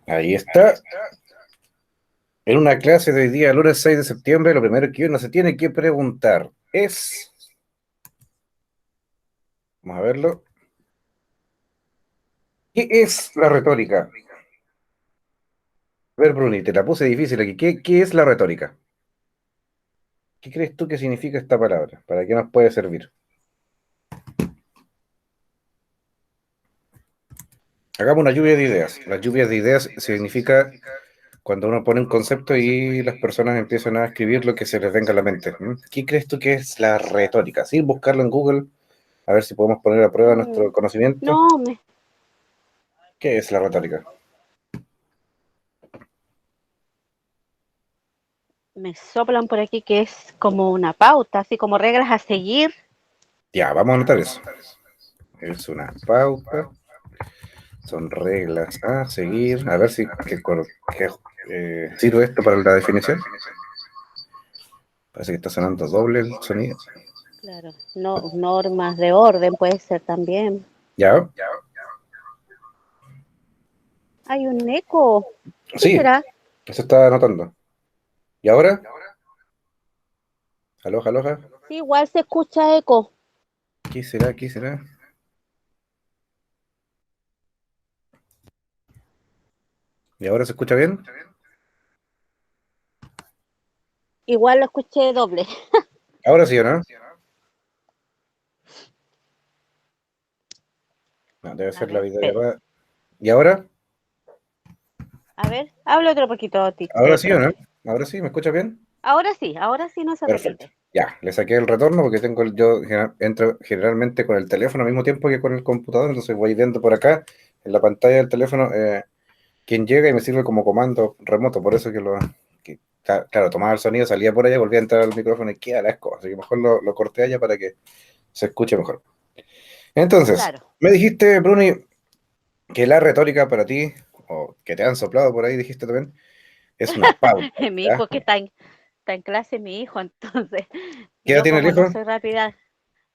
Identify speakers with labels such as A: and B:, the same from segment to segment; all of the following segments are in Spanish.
A: Ahí está. En una clase de hoy día, lunes 6 de septiembre, lo primero que uno se tiene que preguntar es... Vamos a verlo. ¿Qué es la retórica? A ver, Bruni, te la puse difícil aquí. ¿Qué es la retórica? ¿Qué crees tú que significa esta palabra? ¿Para qué nos puede servir? Hagamos una lluvia de ideas. Las lluvias de ideas significa cuando uno pone un concepto y las personas empiezan a escribir lo que se les venga a la mente. ¿Qué crees tú que es la retórica? Sin buscarlo en Google, a ver si podemos poner a prueba nuestro conocimiento.
B: No,
A: ¿Qué es la retórica?
B: me soplan por aquí que es como una pauta, así como reglas a seguir.
A: Ya, vamos a anotar eso. Es una pauta, son reglas a seguir. A ver si sirve esto para la definición. Parece que está sonando doble el sonido.
B: Claro, no, normas de orden puede ser también.
A: Ya,
B: Hay un eco. ¿Qué
A: sí,
B: será?
A: eso estaba anotando. ¿Y ahora? Aloja, aloja.
B: Sí, igual se escucha eco.
A: ¿Qué será? ¿Qué será? ¿Y ahora se escucha bien?
B: Igual lo escuché doble.
A: Ahora sí o no. No, debe
B: A
A: ser la
B: ver, espere.
A: videollamada. ¿Y ahora?
B: A ver, habla otro poquito,
A: ¿Ahora sí o no?
B: profe.
A: ¿Ahora sí? ¿Me escucha bien?
B: Ahora sí no se
A: Perfecto.
B: repite.
A: Ya, le saqué el retorno porque yo entro generalmente con el teléfono al mismo tiempo que con el computador, entonces voy viendo por acá en la pantalla del teléfono quién llega y me sirve como comando remoto, por eso claro, tomaba el sonido, salía por allá, volvía a entrar al micrófono y queda la escoba, así que mejor lo corté allá para que se escuche mejor. Entonces,
B: Claro.
A: me dijiste, Bruni, que la retórica para ti, o que te han soplado por ahí, dijiste también, es una pauta,
B: Mi
A: ¿ya?
B: hijo que está en clase, mi hijo, entonces
A: ¿Qué edad
B: yo
A: tiene el
B: como no
A: hijo?
B: soy rápida,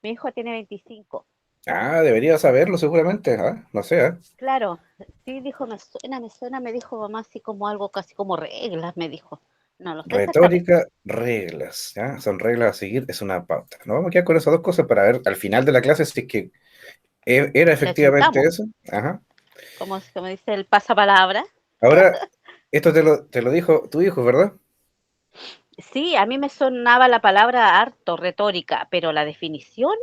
B: mi hijo tiene 25.
A: Ah, debería saberlo seguramente, ¿ah? No sé, ¿ah?
B: Claro, sí dijo, me suena, me dijo mamá así como algo casi como reglas, me dijo. No lo sé exactamente.
A: Retórica, reglas, ¿ya? Son reglas a seguir, es una pauta. Nos vamos a quedar con esas dos cosas para ver al final de la clase si es que era efectivamente
B: Resultamos,
A: eso. Ajá.
B: como dice el pasapalabra.
A: Ahora, esto te lo dijo tu hijo, ¿verdad?
B: Sí, a mí me sonaba la palabra harto, retórica, pero la definición,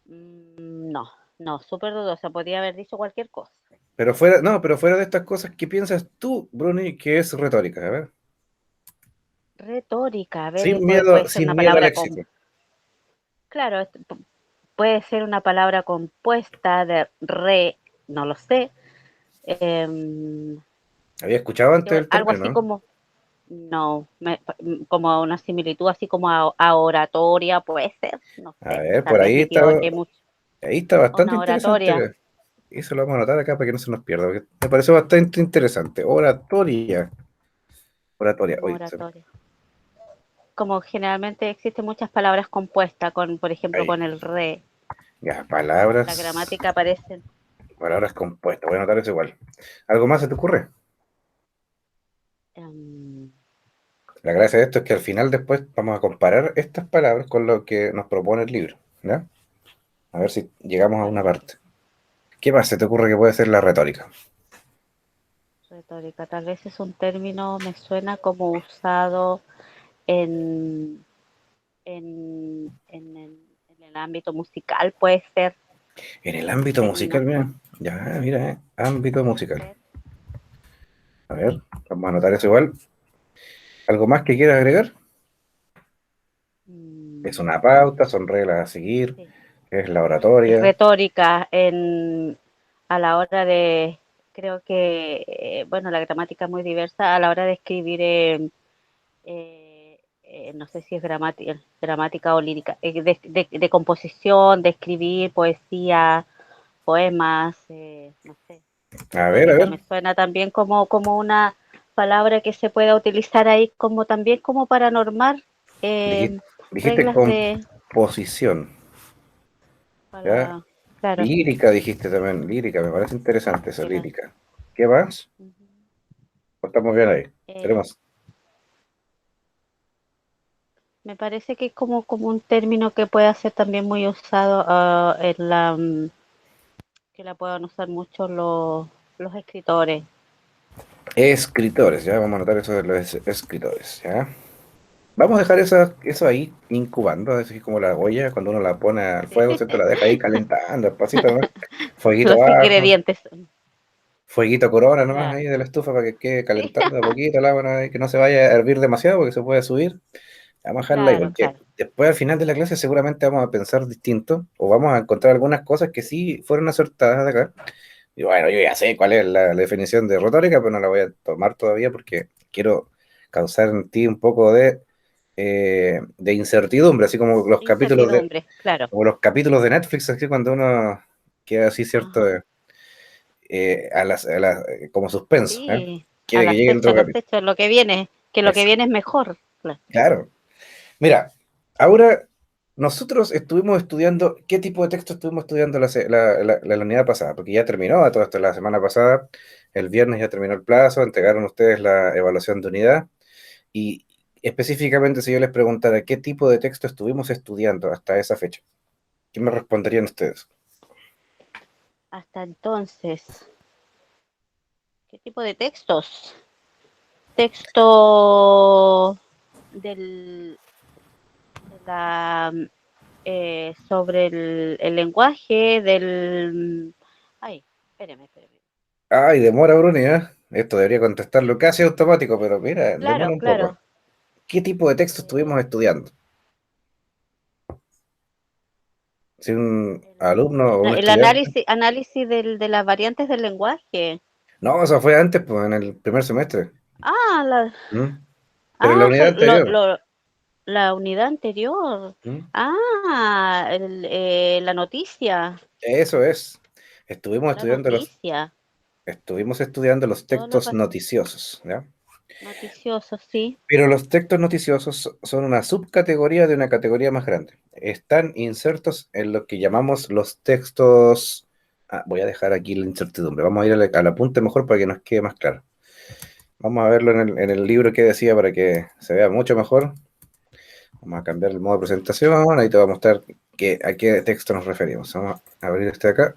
B: no, no, súper dudosa, podía haber dicho cualquier cosa.
A: Pero fuera, no, pero fuera de estas cosas, ¿qué piensas tú, Bruni, que es retórica? A ver.
B: Retórica, a ver,
A: Sin
B: puede
A: miedo,
B: ser una
A: sin miedo al
B: palabra
A: éxito.
B: claro, puede ser una palabra compuesta de no lo sé, em,
A: Había escuchado antes el
B: algo
A: término,
B: así
A: ¿no?
B: como, no, como una similitud así como a oratoria, puede ser, no
A: A
B: sé,
A: ver,
B: tal
A: por
B: vez me equivoqué mucho.
A: ahí está bastante
B: Una oratoria,
A: interesante. Eso lo vamos a anotar acá para que no se nos pierda, porque me pareció bastante interesante. Oratoria. Oratoria.
B: una
A: Oye,
B: oratoria. Como generalmente existen muchas palabras compuestas con, por ejemplo,
A: ahí.
B: con el re,
A: Ya,
B: la
A: palabras.
B: gramática aparece.
A: Palabras compuestas. Voy a anotar eso igual. ¿Algo más se te ocurre?
B: em,
A: La gracia de esto es que al final después vamos a comparar estas palabras con lo que nos propone el libro. ¿Ya? A ver si llegamos a una
B: claro,
A: parte. ¿Qué más se te ocurre que puede ser la retórica?
B: retórica, tal vez es un término, me suena como usado en en el ámbito musical, puede ser,
A: En el
B: un
A: ámbito
B: término,
A: musical, mira. Ya, mira, ámbito
B: puede
A: musical.
B: ser.
A: A ver, vamos a anotar eso igual. ¿Algo más que quieras agregar? Es una
B: No,
A: pauta, son reglas a seguir,
B: sí.
A: es la oratoria.
B: Retórica a la hora de, creo que, bueno, la gramática es muy diversa a la hora de escribir, no sé si es gramática o lírica, de composición, de escribir poesía, poemas, no sé.
A: A ver, a
B: Retórica
A: ver.
B: me suena también como una palabra que se pueda utilizar ahí como también como para normar
A: Dijiste,
B: eh,
A: dijiste
B: reglas de
A: composición. ¿Ya?
B: para, claro,
A: Lírica dijiste también, lírica, me parece interesante eso,
B: que la-
A: lírica. ¿Qué más?
B: Ujú.
A: Estamos bien ahí.
B: Eh,
A: Tenemos.
B: Me parece que es como un término que puede ser también muy usado que la puedan usar mucho los escritores.
A: Escritores, ya vamos a anotar eso de los escritores, ¿ya? Vamos a dejar eso ahí incubando, así como la olla, cuando uno la pone al
B: Sí.
A: fuego, ¿cierto? La deja ahí calentando, despacito nomás. Fueguito
B: Los
A: bajo,
B: ingredientes.
A: fueguito corona nomás
B: Claro.
A: ahí de la estufa para que quede
B: Sí,
A: calentando de poquito el agua, ¿no? Y que no se vaya a hervir demasiado porque se puede subir. Vamos a dejarla ahí,
B: claro,
A: porque
B: claro.
A: después al final de la clase seguramente vamos a pensar distinto o vamos a encontrar algunas cosas que sí fueron acertadas de acá. Y bueno, yo ya sé cuál es la definición de retórica, pero no la voy a tomar todavía porque quiero causar en ti un poco de incertidumbre, así
B: Incertidumbre, claro.
A: como los capítulos de Netflix, así cuando uno queda así, cierto,
B: Ajá.
A: como suspenso, ¿eh?
B: Sí,
A: Quiere que llegue el otro
B: al
A: capítulo.
B: acecho, lo que viene, que lo que
A: Eso,
B: viene es mejor. Claro.
A: claro. Mira, ahora nosotros estuvimos estudiando, ¿qué tipo de texto estuvimos estudiando la unidad pasada? Porque ya terminó todo esto la semana pasada, el viernes ya terminó el plazo, entregaron ustedes la evaluación de unidad y específicamente si yo les preguntara qué tipo de texto estuvimos estudiando hasta esa fecha, ¿qué me responderían ustedes?
B: Hasta entonces, ¿qué tipo de textos? Texto del, de la, sobre el lenguaje Ay, espéreme.
A: Ay, demora, Bruni, ¿eh? Esto debería contestarlo casi automático, pero mira, demora
B: Claro,
A: un poco.
B: claro.
A: ¿Qué tipo de texto estuvimos
B: Eh,
A: estudiando? Si un alumno o un
B: el
A: estudiante.
B: análisis de las variantes del lenguaje.
A: No, eso fue antes, pues, en el primer semestre.
B: Ah,
A: ¿Mm? Pero en la unidad anterior.
B: la unidad anterior.
A: ¿Mm?
B: Ah, la noticia.
A: Eso es. Estuvimos
B: La
A: estudiando los,
B: noticia.
A: estuvimos estudiando los
B: Todo lo
A: textos noticiosos, ¿ya?
B: noticioso, sí.
A: Pero los textos noticiosos son una subcategoría de una categoría más grande. Están insertos en lo que llamamos los textos. Voy a dejar aquí la incertidumbre. Vamos a ir al apunte mejor para que nos quede más claro. Vamos a verlo en el libro que decía para que se vea mucho mejor. Vamos a cambiar el modo de presentación. Ahí te voy a mostrar a qué texto nos referimos. Vamos a abrir este de acá.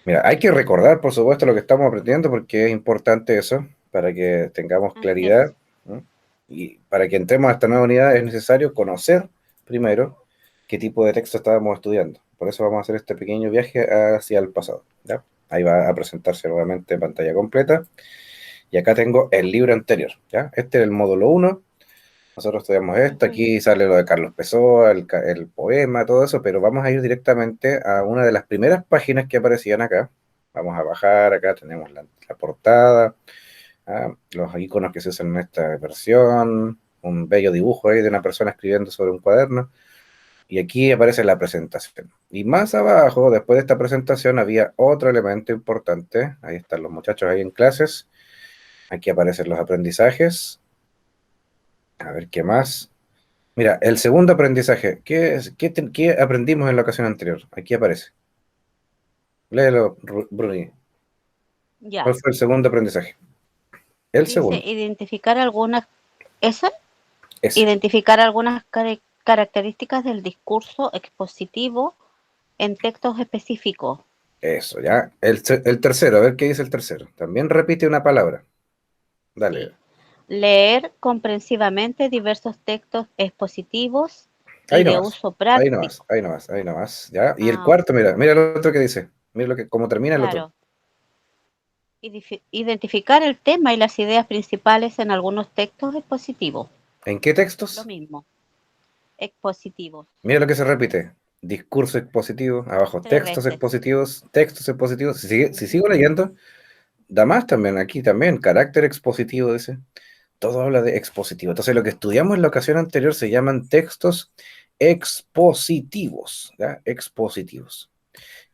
A: Mira, hay que recordar, por supuesto, lo que estamos aprendiendo porque es importante eso para que tengamos
B: Así es.
A: claridad, ¿no? Y para que entremos a esta nueva unidad es necesario conocer primero qué tipo de texto estábamos estudiando. Por eso vamos a hacer este pequeño viaje hacia el pasado, ¿ya? Ahí va a presentarse nuevamente en pantalla completa. Y acá tengo el libro anterior, ¿ya? Este es el módulo uno. Nosotros estudiamos esto,
B: Ujú.
A: aquí sale lo de Carlos Pessoa, el poema, todo eso, pero vamos a ir directamente a una de las primeras páginas que aparecían acá. Vamos a bajar, acá tenemos la portada, los iconos que se usan en esta versión, un bello dibujo ahí de una persona escribiendo sobre un cuaderno, y aquí aparece la presentación. Y más abajo, después de esta presentación, había otro elemento importante, ahí están los muchachos ahí en clases, aquí aparecen los aprendizajes, a ver qué más. Mira, el segundo aprendizaje, ¿qué aprendimos en la ocasión anterior? Aquí aparece. Léelo, Bruni. ¿Cuál
B: Ya.
A: fue el segundo aprendizaje? El
B: Dice
A: segundo.
B: ¿esa?
A: Ese.
B: Identificar algunas características del discurso expositivo en textos específicos.
A: Eso, ya. El tercero, a ver qué dice el tercero. También repite una palabra. Dale.
B: Sí. Leer comprensivamente diversos textos expositivos
A: Ahí
B: y de
A: nomás.
B: uso
A: Ahí nomás.
B: práctico.
A: Ahí nomás. Ahí nomás. ¿Ya? Y el
B: Ah,
A: cuarto,
B: ok.
A: mira el otro que dice. Mira cómo termina el otro.
B: Claro. Identificar el tema y las ideas principales en algunos textos expositivos.
A: ¿En qué
B: Lo
A: textos?
B: mismo. Expositivos.
A: Mira lo que se repite. Discurso expositivo, abajo,
B: 3 veces.
A: textos expositivos. Si
B: Ujú.
A: sigo leyendo, da más también, aquí también, carácter expositivo, dice. Todo habla de expositivo. Entonces, lo que estudiamos en la ocasión anterior se llaman textos expositivos, ¿ya? Expositivos.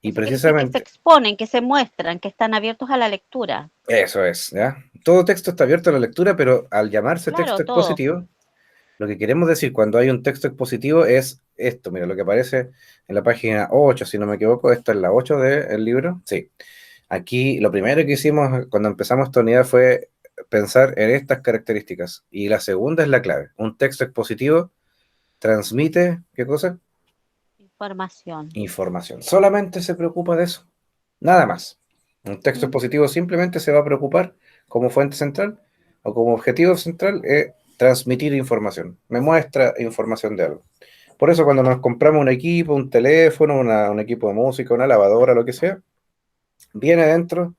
A: Y
B: Eso quiere decir que se
A: precisamente
B: exponen, que se muestran, que están abiertos a la lectura.
A: eso es, ¿ya? Todo texto está abierto a la lectura, pero al llamarse texto
B: Claro, todo.
A: expositivo, lo que queremos decir cuando hay un texto expositivo es esto, mira, lo que aparece en la página 8 si no me equivoco, esta es la 8 del libro, sí. Aquí lo primero que hicimos cuando empezamos esta unidad fue pensar en estas características. Y la segunda es la clave. Un texto expositivo transmite, ¿qué cosa?
B: Información.
A: Información. Solamente se preocupa de eso. Nada más. Un texto
B: Mm,
A: expositivo simplemente se va a preocupar como fuente central o como objetivo central transmitir información. Me muestra información de algo. Por eso cuando nos compramos un equipo, un teléfono, un equipo de música, una lavadora, lo que sea, viene dentro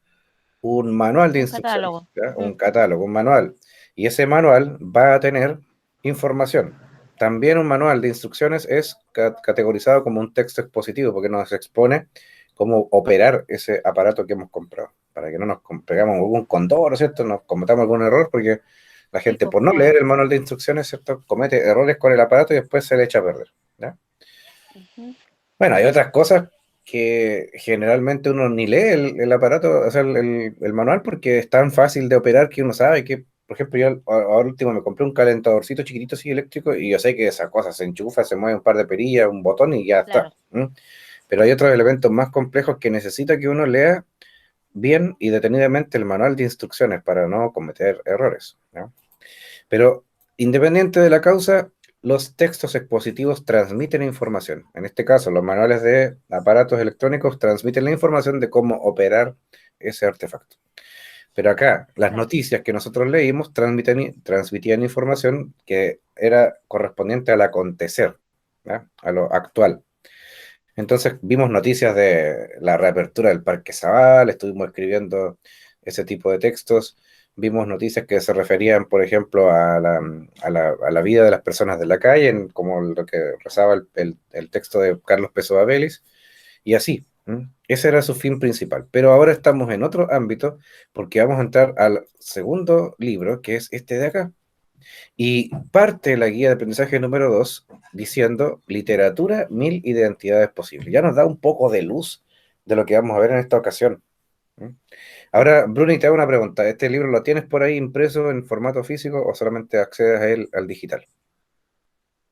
A: un manual de
B: un
A: instrucciones,
B: catálogo.
A: ¿ya? Un
B: Mm,
A: catálogo, un manual. Y ese manual va a tener información. También un manual de instrucciones es categorizado como un texto expositivo porque nos expone cómo operar ese aparato que hemos comprado, para que no nos pegamos algún condoro, ¿cierto? Nos cometamos algún error porque la
B: sí,
A: gente
B: pues
A: por no leer
B: claro.
A: el manual de instrucciones, ¿cierto? Comete errores con el aparato y después se le echa a perder, ¿ya?
B: Ujú.
A: Bueno, hay otras cosas que generalmente uno ni lee el aparato, o sea, el manual, porque es tan fácil de operar que uno sabe que, por ejemplo, yo ahora último me compré un calentadorcito chiquitito así eléctrico y yo sé que esa cosa se enchufa, se mueve un par de perillas, un botón y ya está.
B: Claro.
A: ¿M? Pero hay otros elementos más complejos que necesita que uno lea bien y detenidamente el manual de instrucciones para no cometer errores, ¿no? Pero independiente de la causa, los textos expositivos transmiten información. En este caso, los manuales de aparatos electrónicos transmiten la información de cómo operar ese artefacto. Pero acá, las
B: Claro.
A: noticias que nosotros leímos transmitían información que era correspondiente al acontecer, ¿ya? A lo actual. Entonces vimos noticias de la reapertura del Parque Zabal, estuvimos escribiendo ese tipo de textos, vimos noticias que se referían, por ejemplo, a la vida de las personas de la calle, como lo que rezaba el texto de Carlos Pessoa Vélez, y así. ¿M? Ese era su fin principal. Pero ahora estamos en otro ámbito porque vamos a entrar al segundo libro, que es este de acá. Y parte la guía de aprendizaje número 2 diciendo literatura, 1000 identidades posibles. Ya nos da un poco de luz de lo que vamos a ver en esta ocasión. ¿Mm? Ahora, Bruni, te hago una pregunta. ¿Este libro lo tienes por ahí impreso en formato físico o solamente accedes a él al digital?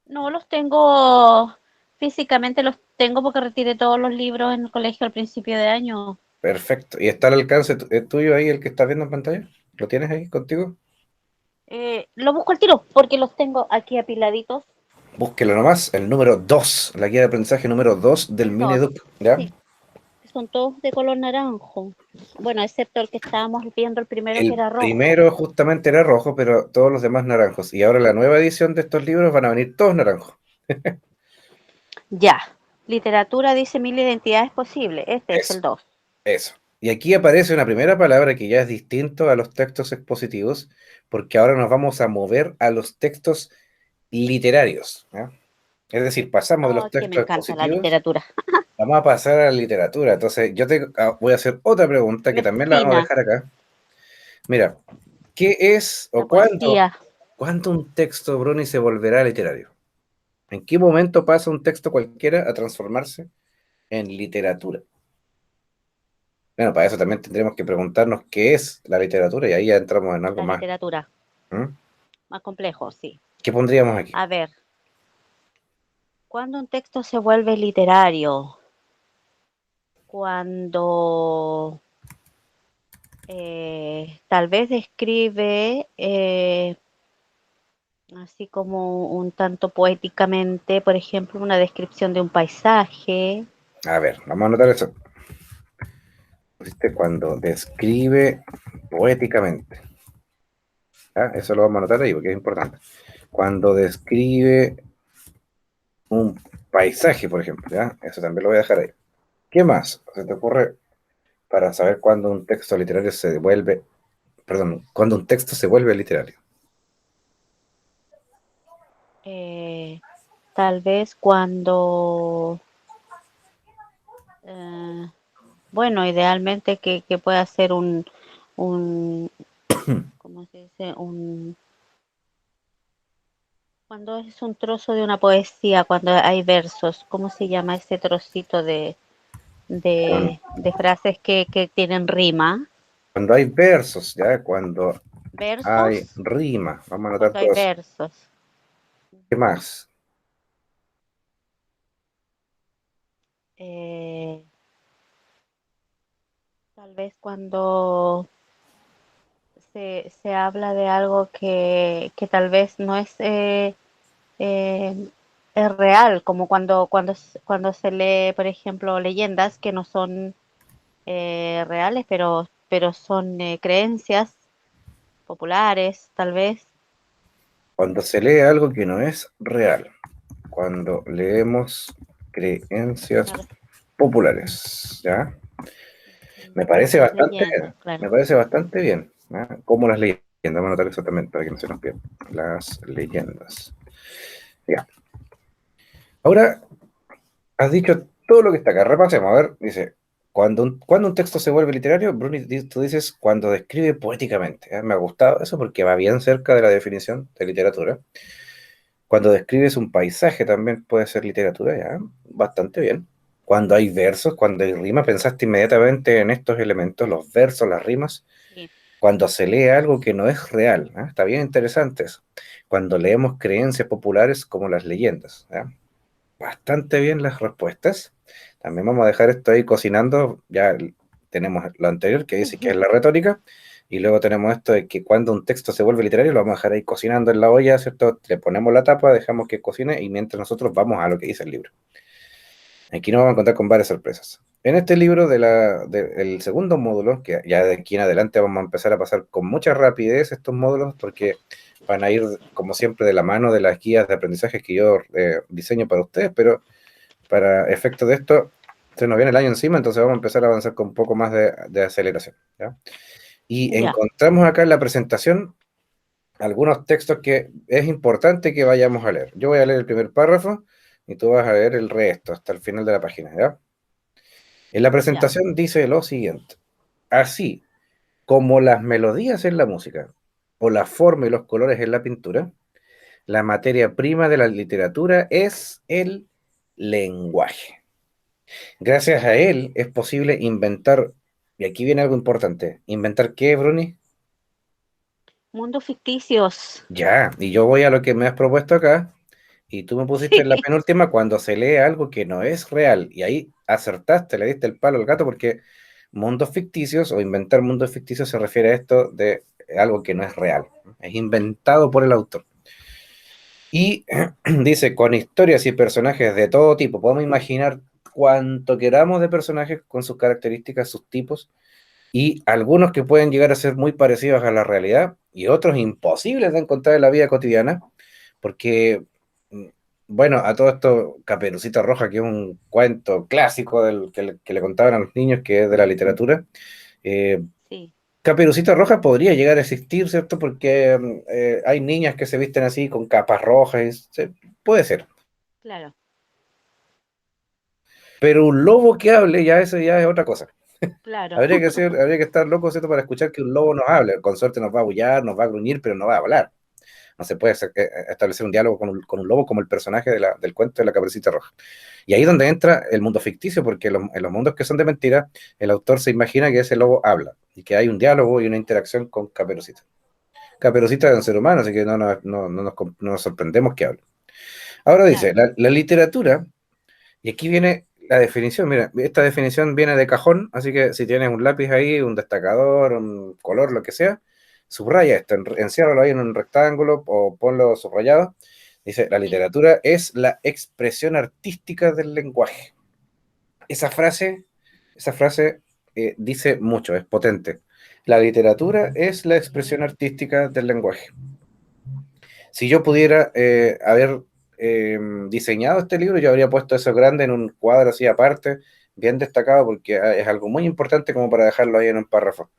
B: No los tengo físicamente, los tengo porque retiré todos los libros en el colegio al principio de año.
A: Perfecto. ¿Y está al alcance tuyo ahí el que estás viendo en pantalla? ¿Lo tienes ahí contigo?
B: Lo busco al tiro porque los tengo aquí apiladitos.
A: Búsquelo nomás, el número 2, la guía de aprendizaje número 2 del
B: El 2,
A: Mineduc, ¿ya?
B: sí, son todos de color naranjo. Bueno, excepto el que estábamos viendo el primero que
A: El
B: era rojo.
A: primero justamente era rojo, pero todos los demás naranjos. Y ahora la nueva edición de estos libros van a venir todos naranjos.
B: Ya, literatura dice 1000 identidades posibles. Este es
A: Eso,
B: el 2.
A: eso. Y aquí aparece una primera palabra que ya es distinto a los textos expositivos, porque ahora nos vamos a mover a los textos literarios, ¿ya? Es decir, pasamos de
B: Oh,
A: los
B: que me
A: textos
B: encanta la
A: expositivos,
B: literatura.
A: vamos a pasar a la literatura. Entonces, voy a hacer otra pregunta que
B: Me
A: también la vamos a
B: fascina
A: dejar acá. Mira, ¿qué es
B: la
A: o cuándo,
B: poesía.
A: cuándo un texto, Bruni, se volverá literario? ¿En qué momento pasa un texto cualquiera a transformarse en literatura? Bueno, para eso también tendremos que preguntarnos qué es la literatura y ahí ya entramos en algo
B: La
A: más.
B: literatura.
A: ¿Mm?
B: Más complejo, sí.
A: ¿Qué pondríamos aquí?
B: A ver, ¿cuándo un texto se vuelve literario? Cuando tal vez describe, así como un tanto poéticamente, por ejemplo, una descripción de un paisaje.
A: A ver, vamos a anotar eso. Pusiste cuando describe poéticamente. ¿Ah? Eso lo vamos a anotar ahí porque es importante. Cuando describe un paisaje, por ejemplo, ¿ya? Eso también lo voy a dejar ahí. ¿Qué más se te ocurre para saber cuándo un texto literario se vuelve, perdón, cuándo un texto se vuelve literario?
B: eh, Tal vez cuando, eh, bueno, idealmente que pueda ser un, ¿cómo se dice? Cuando es un trozo de una poesía, cuando hay versos, ¿cómo se llama ese trocito
A: Cuando,
B: de frases que tienen rima?
A: cuando hay versos, ¿ya? Cuando hay
B: ¿Versos?
A: rima. Vamos a anotar
B: Cuando hay
A: todo eso.
B: versos.
A: ¿Qué más?
B: Eh, Tal vez cuando se habla de algo que tal vez no eh, es real, como cuando se lee, por ejemplo, leyendas que no son reales, pero son creencias populares, tal vez.
A: Cuando se lee algo que no es real, cuando leemos creencias
B: Una,
A: populares, ¿ya? Me
B: como
A: parece
B: las
A: bastante
B: leyendas,
A: bien, me
B: claro.
A: parece bastante bien, ¿ya? Como las leyendas, vamos a anotar exactamente para que no se nos pierda. Las leyendas. Ya. Ahora, has dicho todo lo que está acá. Repasemos. A ver, dice, cuando un texto se vuelve literario, Bruni, tú dices cuando describe poéticamente. ¿Eh? Me ha gustado eso porque va bien cerca de la definición de literatura. Cuando describes un paisaje también puede ser literatura, ya. Bastante bien. Cuando hay versos, cuando hay rimas, pensaste inmediatamente en estos elementos, los versos, las rimas.
B: Sí.
A: Cuando se lee algo que no es real, ¿eh? Está bien interesante eso. Cuando leemos creencias populares como las leyendas, ¿ya? Bastante bien las respuestas. También vamos a dejar esto ahí cocinando. Ya tenemos lo anterior que dice que es la retórica. Y luego tenemos esto de que cuando un texto se vuelve literario, lo vamos a dejar ahí cocinando en la olla, ¿cierto? Le ponemos la tapa, dejamos que cocine y mientras nosotros vamos a lo que dice el libro. Aquí nos vamos a encontrar con varias sorpresas. En este libro del segundo módulo, que ya de aquí en adelante vamos a empezar a pasar con mucha rapidez estos módulos, porque van a ir, como siempre, de la mano de las guías de aprendizaje que yo diseño para ustedes, pero para efectos de esto, se nos viene el año encima, entonces vamos a empezar a avanzar con un poco más de aceleración, ¿ya? Y
B: Ya,
A: encontramos acá en la presentación algunos textos que es importante que vayamos a leer. Yo voy a leer el primer párrafo y tú vas a leer el resto hasta el final de la página, ¿ya? En la
B: ya.
A: presentación dice lo siguiente: así como las melodías en la música o la forma y los colores en la pintura, la materia prima de la literatura es el lenguaje. Gracias a él es posible inventar, y aquí viene algo importante, ¿inventar qué, Bruni?
B: Mundos ficticios.
A: Ya, y yo voy a lo que me has propuesto acá, y tú me pusiste en la
B: Sí,
A: penúltima cuando se lee algo que no es real, y ahí acertaste, le diste el palo al gato, porque mundos ficticios o inventar mundos ficticios se refiere a esto de algo que no es real, es inventado por el autor. Y dice, con historias y personajes de todo tipo, podemos imaginar cuanto queramos de personajes con sus características, sus tipos, y algunos que pueden llegar a ser muy parecidos a la realidad y otros imposibles de encontrar en la vida cotidiana, porque, mm, bueno, a todo esto, Caperucita Roja, que es un cuento clásico que le contaban a los niños, que es de la literatura, eh,
B: sí,
A: Caperucita Roja podría llegar a existir, ¿cierto? Porque hay niñas que se visten así con capas rojas, puede ser.
B: claro,
A: Pero un lobo que hable, ya eso ya es otra cosa.
B: claro,
A: Habría que estar loco, ¿cierto? Para escuchar que un lobo nos hable. Con suerte nos va a aullar, nos va a gruñir, pero no va a hablar. No se puede establecer un diálogo con un lobo como el personaje del cuento de la Caperucita Roja. Y ahí es donde entra el mundo ficticio, porque en los mundos que son de mentira, el autor se imagina que ese lobo habla y que hay un diálogo y una interacción con Caperucita. Caperucita es un ser humano, así que no nos sorprendemos que hable. Ahora dice,
B: claro.
A: la literatura, y aquí viene la definición, mira, esta definición viene de cajón, así que si tienes un lápiz ahí, un destacador, un color, lo que sea, subraya esto, enciérralo ahí en un rectángulo o ponlo subrayado. Dice, la
B: Sí,
A: literatura es la expresión artística del lenguaje. Esa frase, esa frase dice mucho, es potente. La literatura es la expresión artística del lenguaje. Si yo pudiera haber diseñado este libro, yo habría puesto eso grande en un cuadro así aparte, bien destacado, porque es algo muy importante como para dejarlo ahí en un párrafo.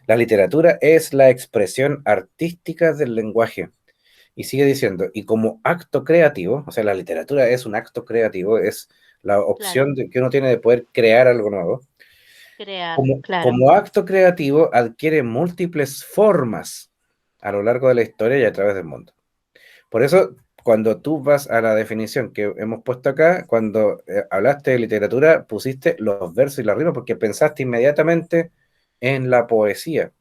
A: La literatura es la expresión artística del lenguaje. Y sigue diciendo, y como acto creativo, o sea, la literatura es un acto creativo, es la
B: claro.
A: opción que uno tiene de poder crear algo nuevo.
B: Crear, claro.
A: Como acto creativo adquiere múltiples formas a lo largo de la historia y a través del mundo. Por eso, cuando tú vas a la definición que hemos puesto acá, cuando hablaste de literatura, pusiste los versos y la rima porque pensaste inmediatamente en la poesía.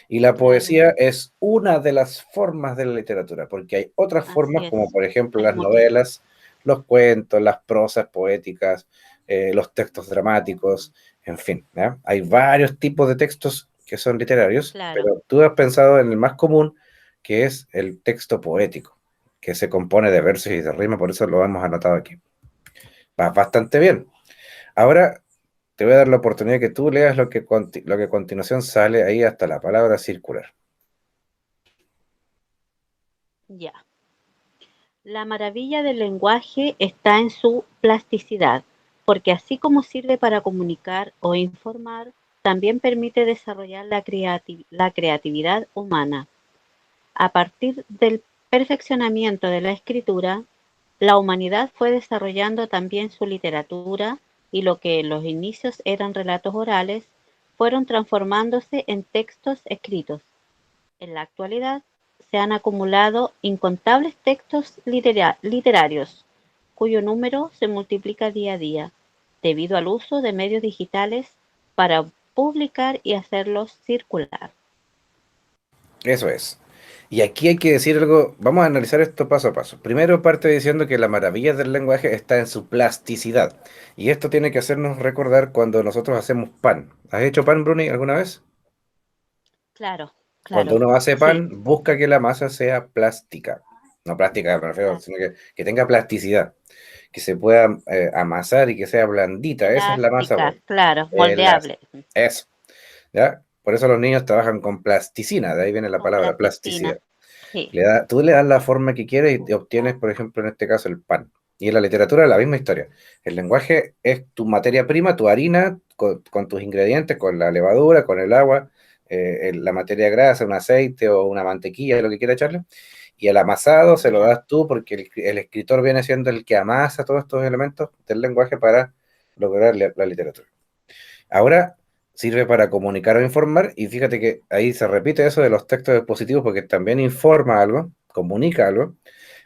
A: Y la
B: Claro,
A: poesía es una de las formas de la literatura, porque hay otras
B: así
A: formas, como
B: es.
A: por ejemplo
B: Hay
A: las
B: múltiples.
A: novelas, los cuentos, las prosas poéticas. los textos dramáticos, en fin, ¿ya? Hay varios tipos de textos que son literarios,
B: claro,
A: pero tú has pensado en el más común, que es el texto poético, que se compone de versos y de rimas, por eso lo hemos anotado aquí. Va bastante bien. Ahora te voy a dar la oportunidad que tú leas lo que a continuación sale ahí hasta la palabra circular.
B: ya. La maravilla del lenguaje está en su plasticidad, porque así como sirve para comunicar o informar, también permite desarrollar la creatividad humana. A partir del perfeccionamiento de la escritura, la humanidad fue desarrollando también su literatura y lo que en los inicios eran relatos orales fueron transformándose en textos escritos. En la actualidad se han acumulado incontables textos literarios, cuyo número se multiplica día a día, debido al uso de medios digitales para publicar y hacerlos circular.
A: Eso es. Y aquí hay que decir algo, vamos a analizar esto paso a paso. Primero parte diciendo que la maravilla del lenguaje está en su plasticidad. Y esto tiene que hacernos recordar cuando nosotros hacemos pan. ¿Has hecho pan, Bruni, alguna vez?
B: Claro,
A: Cuando
B: claro,
A: uno hace
B: sí,
A: pan, busca que la masa sea plástica. No plástica, me refiero,
B: claro.
A: sino que tenga plasticidad. Que se pueda amasar y que sea blandita. Esa es la masa
B: Elástica,
A: buena.
B: claro,
A: Elástica.
B: moldeable,
A: Eso. ¿Ya? Por eso los niños trabajan con plasticina, de ahí viene la
B: con
A: palabra plasticidad.
B: plasticina. Sí,
A: Tú le das la forma que quieres y obtienes, por ejemplo, en este caso, el pan. Y en la literatura la misma historia. El lenguaje es tu materia prima, tu harina, con tus ingredientes, con la levadura, con el agua, la materia grasa, un aceite o una mantequilla, lo que quieras echarle. Y el amasado se lo
B: ya,
A: das tú porque el escritor viene siendo el que amasa todos estos elementos del lenguaje para lograr la literatura. Ahora sirve para comunicar o informar, y fíjate que ahí se repite eso de los textos expositivos porque también informa algo, comunica algo,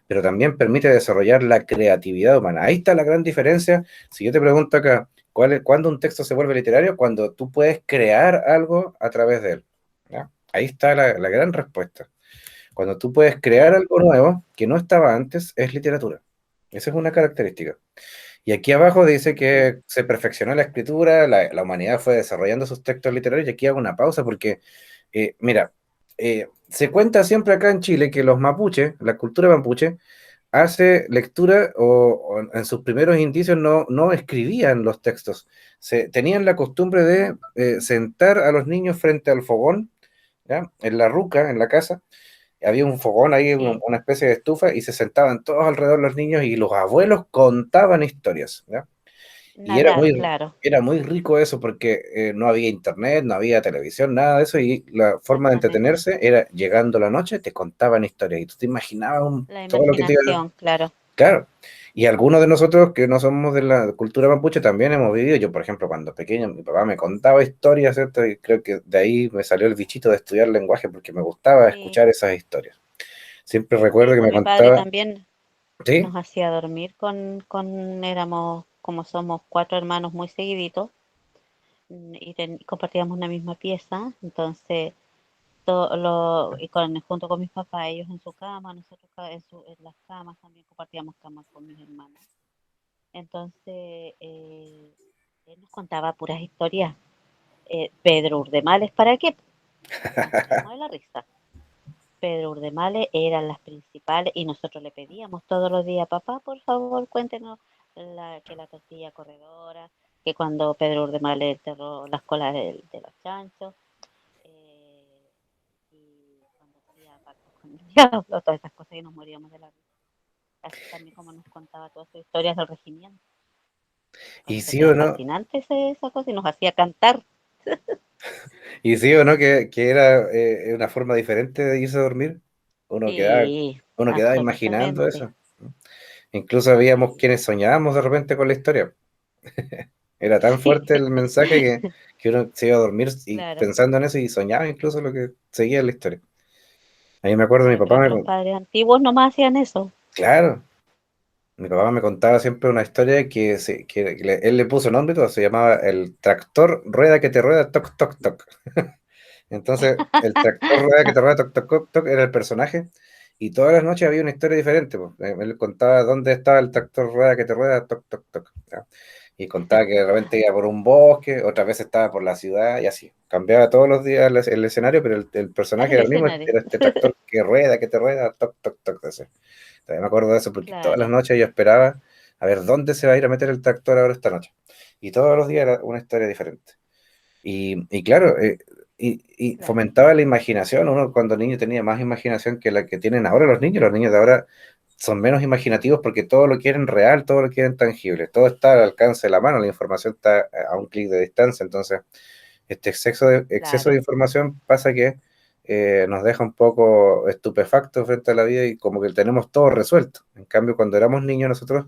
A: pero también permite desarrollar la creatividad humana. Ahí está la gran diferencia. Si yo te pregunto acá, ¿cuándo un texto se vuelve literario? Cuando tú puedes crear algo a través de él. ¿Ya? Ahí está la gran respuesta. Cuando tú puedes crear
B: claro.
A: algo nuevo que no estaba antes, es literatura. Esa es una característica. Y aquí abajo dice
B: Sí.
A: que se perfeccionó la escritura, la humanidad fue desarrollando sus textos literarios, y aquí hago una pausa porque, mira, se cuenta siempre acá en Chile que los mapuches, la cultura mapuche, hace lectura o en sus primeros indicios no escribían los textos. Tenían la costumbre de sentar a los niños frente al fogón, ¿ya? En la ruca, en la casa, había un fogón ahí,
B: Sí,
A: una especie de estufa, y se sentaban todos alrededor los niños y los abuelos contaban historias, ¿ya? Y
B: narrar, claro,
A: era muy rico eso porque no había internet, no había televisión, nada de eso, y la forma de
B: exactamente.
A: entretenerse era llegando la noche, te contaban historias y tú te imaginabas
B: La
A: todo lo que te iba.
B: imaginación, claro.
A: Claro. Y algunos de nosotros que no somos de la cultura mapuche también hemos vivido. Yo, por ejemplo, cuando pequeño, mi papá me contaba historias, ¿cierto? Y creo que de ahí me salió el bichito de estudiar lenguaje porque me gustaba
B: Sí,
A: escuchar esas historias. Siempre
B: sí,
A: recuerdo que
B: pues
A: me
B: mi padre
A: contaba,
B: también
A: ¿sí?
B: nos hacía dormir éramos, como somos cuatro hermanos muy seguiditos, y compartíamos una misma pieza, entonces junto con mis papás, ellos en su cama, nosotros en las camas también compartíamos camas con mis hermanos. Entonces, él nos contaba puras historias. Pedro Urdemales, ¿para qué? Nos moríamos de la risa. Pedro Urdemales eran las principales y nosotros le pedíamos todos los días, papá, por favor, cuéntenos que la tortilla corredora, que cuando Pedro Urdemales enterró las colas de los chanchos, eh, y cuando hacía pactos con el diablo, todas esas cosas y nos moríamos de la risa. Así también como nos contaba todas sus historias del regimiento. Lo
A: Y sí o
B: encontraba
A: no,
B: fascinante esa cosa y nos hacía cantar.
A: y sí o no que era una forma diferente de irse a dormir. Uno quedaba,
B: Sí,
A: uno quedaba imaginando
B: absolutamente.
A: eso. Incluso habíamos
B: Sí.
A: quienes soñábamos de repente con la historia. Era tan
B: Sí,
A: fuerte el mensaje que uno se iba a dormir y
B: claro.
A: pensando en eso y soñaba incluso lo que seguía en la historia. Ahí me acuerdo, mi
B: Yo
A: papá
B: creo que los padres antiguos nomás hacían eso.
A: claro, mi papá me contaba siempre una historia él le puso nombre y todo, se llamaba el tractor rueda que te rueda, toc, toc, toc. Entonces, el tractor rueda que te rueda, toc, toc, toc, toc, era el personaje, y todas las noches había una historia diferente, pues. Él contaba dónde estaba el tractor rueda que te rueda, toc, toc, toc. ¿Ya? y contaba que de repente iba por un bosque, otra vez estaba por la ciudad y así. Cambiaba todos los días el escenario, pero el personaje
B: El
A: era el mismo,
B: escenario.
A: era este tractor que rueda, que te rueda, toc, toc, toc, ese. Todavía me acuerdo de eso porque todas las
B: Claro,
A: noches yo esperaba a ver dónde se va a ir a meter el tractor ahora esta noche. Y todos los días era una historia diferente. Y claro, y
B: claro,
A: fomentaba la imaginación. Uno cuando niño tenía más imaginación que la que tienen ahora los niños. Los niños de ahora son menos imaginativos porque todo lo quieren real, todo lo quieren tangible. Todo está al alcance de la mano, la información está a un clic de distancia. Entonces, este exceso de
B: claro.
A: información pasa que nos deja un poco estupefactos frente a la vida y como que tenemos todo resuelto. En cambio, cuando éramos niños nosotros,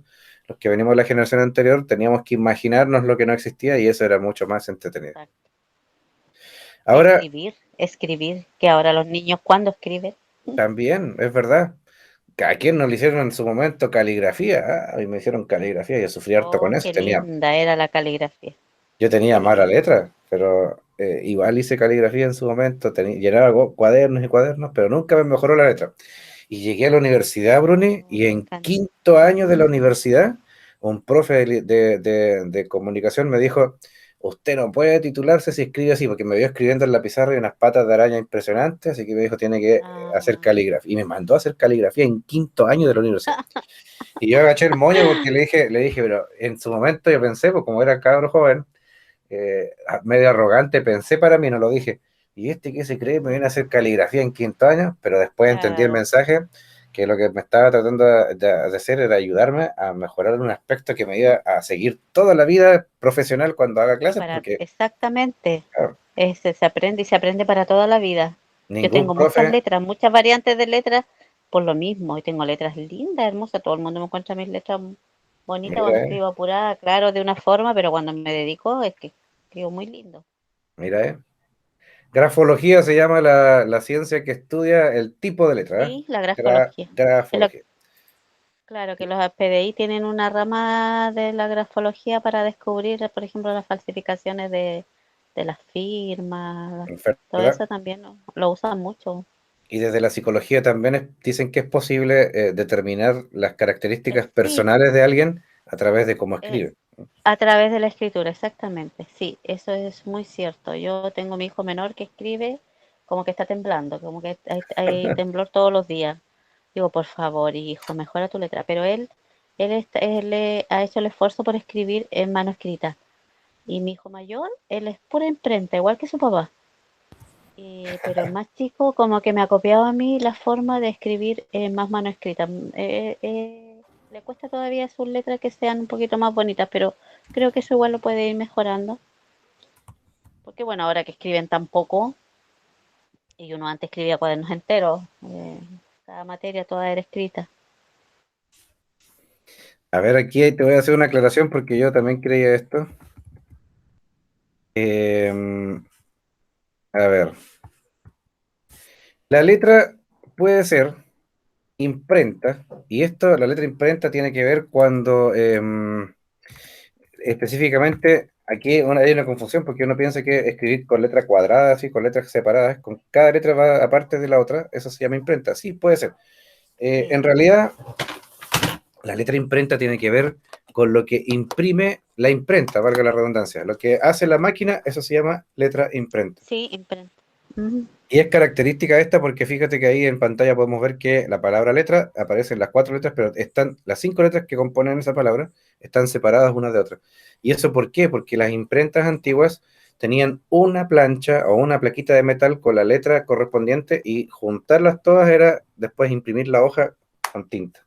A: los que venimos de la generación anterior, teníamos que imaginarnos lo que no existía y eso era mucho más entretenido.
B: Exacto.
A: Ahora,
B: Escribir, escribir, que ahora los niños, ¿cuándo escriben?
A: también, es verdad, ¿a quién no le hicieron en su momento caligrafía? Ah, a mí me hicieron caligrafía, yo sufrí harto con
B: Oh,
A: eso.
B: qué linda era la caligrafía.
A: Yo tenía
B: Qué
A: mala
B: linda.
A: letra, pero igual hice caligrafía en su momento, llenaba cuadernos y cuadernos, pero nunca me mejoró la letra. Y llegué a la universidad, Bruni,
B: Oh,
A: y
B: me
A: en
B: encanta.
A: quinto año de la universidad, un profe de comunicación me dijo, usted no puede titularse si escribe así, porque me vio escribiendo en la pizarra y unas patas de araña impresionantes, así que me dijo, tiene que hacer
B: Ah,
A: caligrafía. Y me mandó a hacer caligrafía en quinto año de la universidad. Y yo agaché el moño porque le dije, pero en su momento yo pensé, pues como era cabro joven, medio arrogante, pensé para mí, no lo dije. ¿Y este qué se cree? Me viene a hacer caligrafía en quinto año, pero después entendí el
B: claro,
A: mensaje, que lo que me estaba tratando de hacer era ayudarme a mejorar un aspecto que me iba a seguir toda la vida profesional cuando haga clases,
B: para
A: porque
B: exactamente.
A: claro,
B: Se aprende y se aprende para toda la vida. Yo
A: ningún
B: tengo muchas
A: profe,
B: letras, muchas variantes de letras por lo mismo. Y tengo letras lindas, hermosas. Todo el mundo me encuentra mis letras bonitas cuando
A: mira,
B: escribo apurada, claro, de una forma, pero cuando me dedico es que escribo muy lindo.
A: mira, Grafología se llama la ciencia que estudia el tipo de letra, ¿eh?
B: Sí, la grafología. Es lo-
A: Grafología.
B: claro que los PDI tienen una rama de la grafología para descubrir, por ejemplo, las falsificaciones de las firmas. Todo
A: ¿Verdad?
B: eso también lo usan mucho.
A: Y desde la psicología también dicen que es posible determinar las características
B: Sí,
A: personales de alguien a través de cómo
B: eh,
A: escribe.
B: a través de la escritura, exactamente. Sí, eso es muy cierto. Yo tengo mi hijo menor que escribe como que está temblando, como que hay temblor todos los días. Digo, por favor, hijo, mejora tu letra. Pero él ha hecho el esfuerzo por escribir en mano escrita. Y mi hijo mayor, él es pura imprenta, igual que su papá. Pero el más chico como que me ha copiado a mí la forma de escribir más mano escrita. Le cuesta todavía sus letras que sean un poquito más bonitas, pero creo que eso igual lo puede ir mejorando. Porque bueno, ahora que escriben tan poco, y uno antes escribía cuadernos enteros, cada materia toda era escrita.
A: A ver, aquí te voy a hacer una aclaración porque yo también creía esto. Eh, a ver, la letra puede ser imprenta, y esto, la letra imprenta tiene que ver cuando específicamente aquí hay una confusión porque uno piensa que escribir con letras cuadradas y con letras separadas, con cada letra va aparte de la otra, eso se llama imprenta. Sí, puede ser. En
B: Sí,
A: realidad, la letra imprenta tiene que ver con lo que imprime la imprenta, valga la redundancia. Lo que hace la máquina, eso se llama letra imprenta.
B: sí, imprenta. Ujú.
A: Y es característica esta porque fíjate que ahí en pantalla podemos ver que la palabra letra aparecen las cuatro letras, pero están las cinco letras que componen esa palabra están separadas unas de otras. ¿Y eso por qué? Porque las imprentas antiguas tenían una plancha o una plaquita de metal con la letra correspondiente y juntarlas todas era después imprimir la hoja con tinta.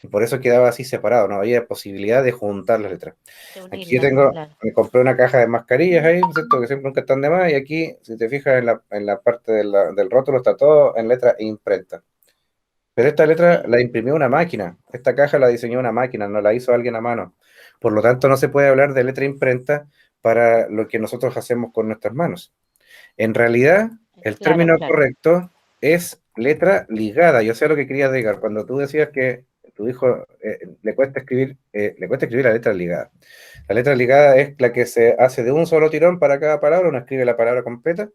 A: Y por eso quedaba así separado, no había posibilidad de juntar las letras.
B: De
A: Aquí yo
B: unirlas,
A: tengo,
B: claro.
A: me compré una caja de mascarillas ahí, ¿cierto? Que siempre nunca están de más, y aquí, si te fijas en la parte del rótulo, está todo en letra imprenta. Pero esta letra
B: Sí,
A: la imprimió una máquina, esta caja la diseñó una máquina, no la hizo alguien a mano. Por lo tanto, no se puede hablar de letra imprenta para lo que nosotros hacemos con nuestras manos. En realidad, el
B: claro,
A: término
B: claro.
A: correcto es letra ligada. Yo sé lo que querías decir cuando tú decías que tu hijo le cuesta escribir la letra ligada. La letra ligada es la que se hace de un solo tirón para cada palabra, uno escribe la palabra completa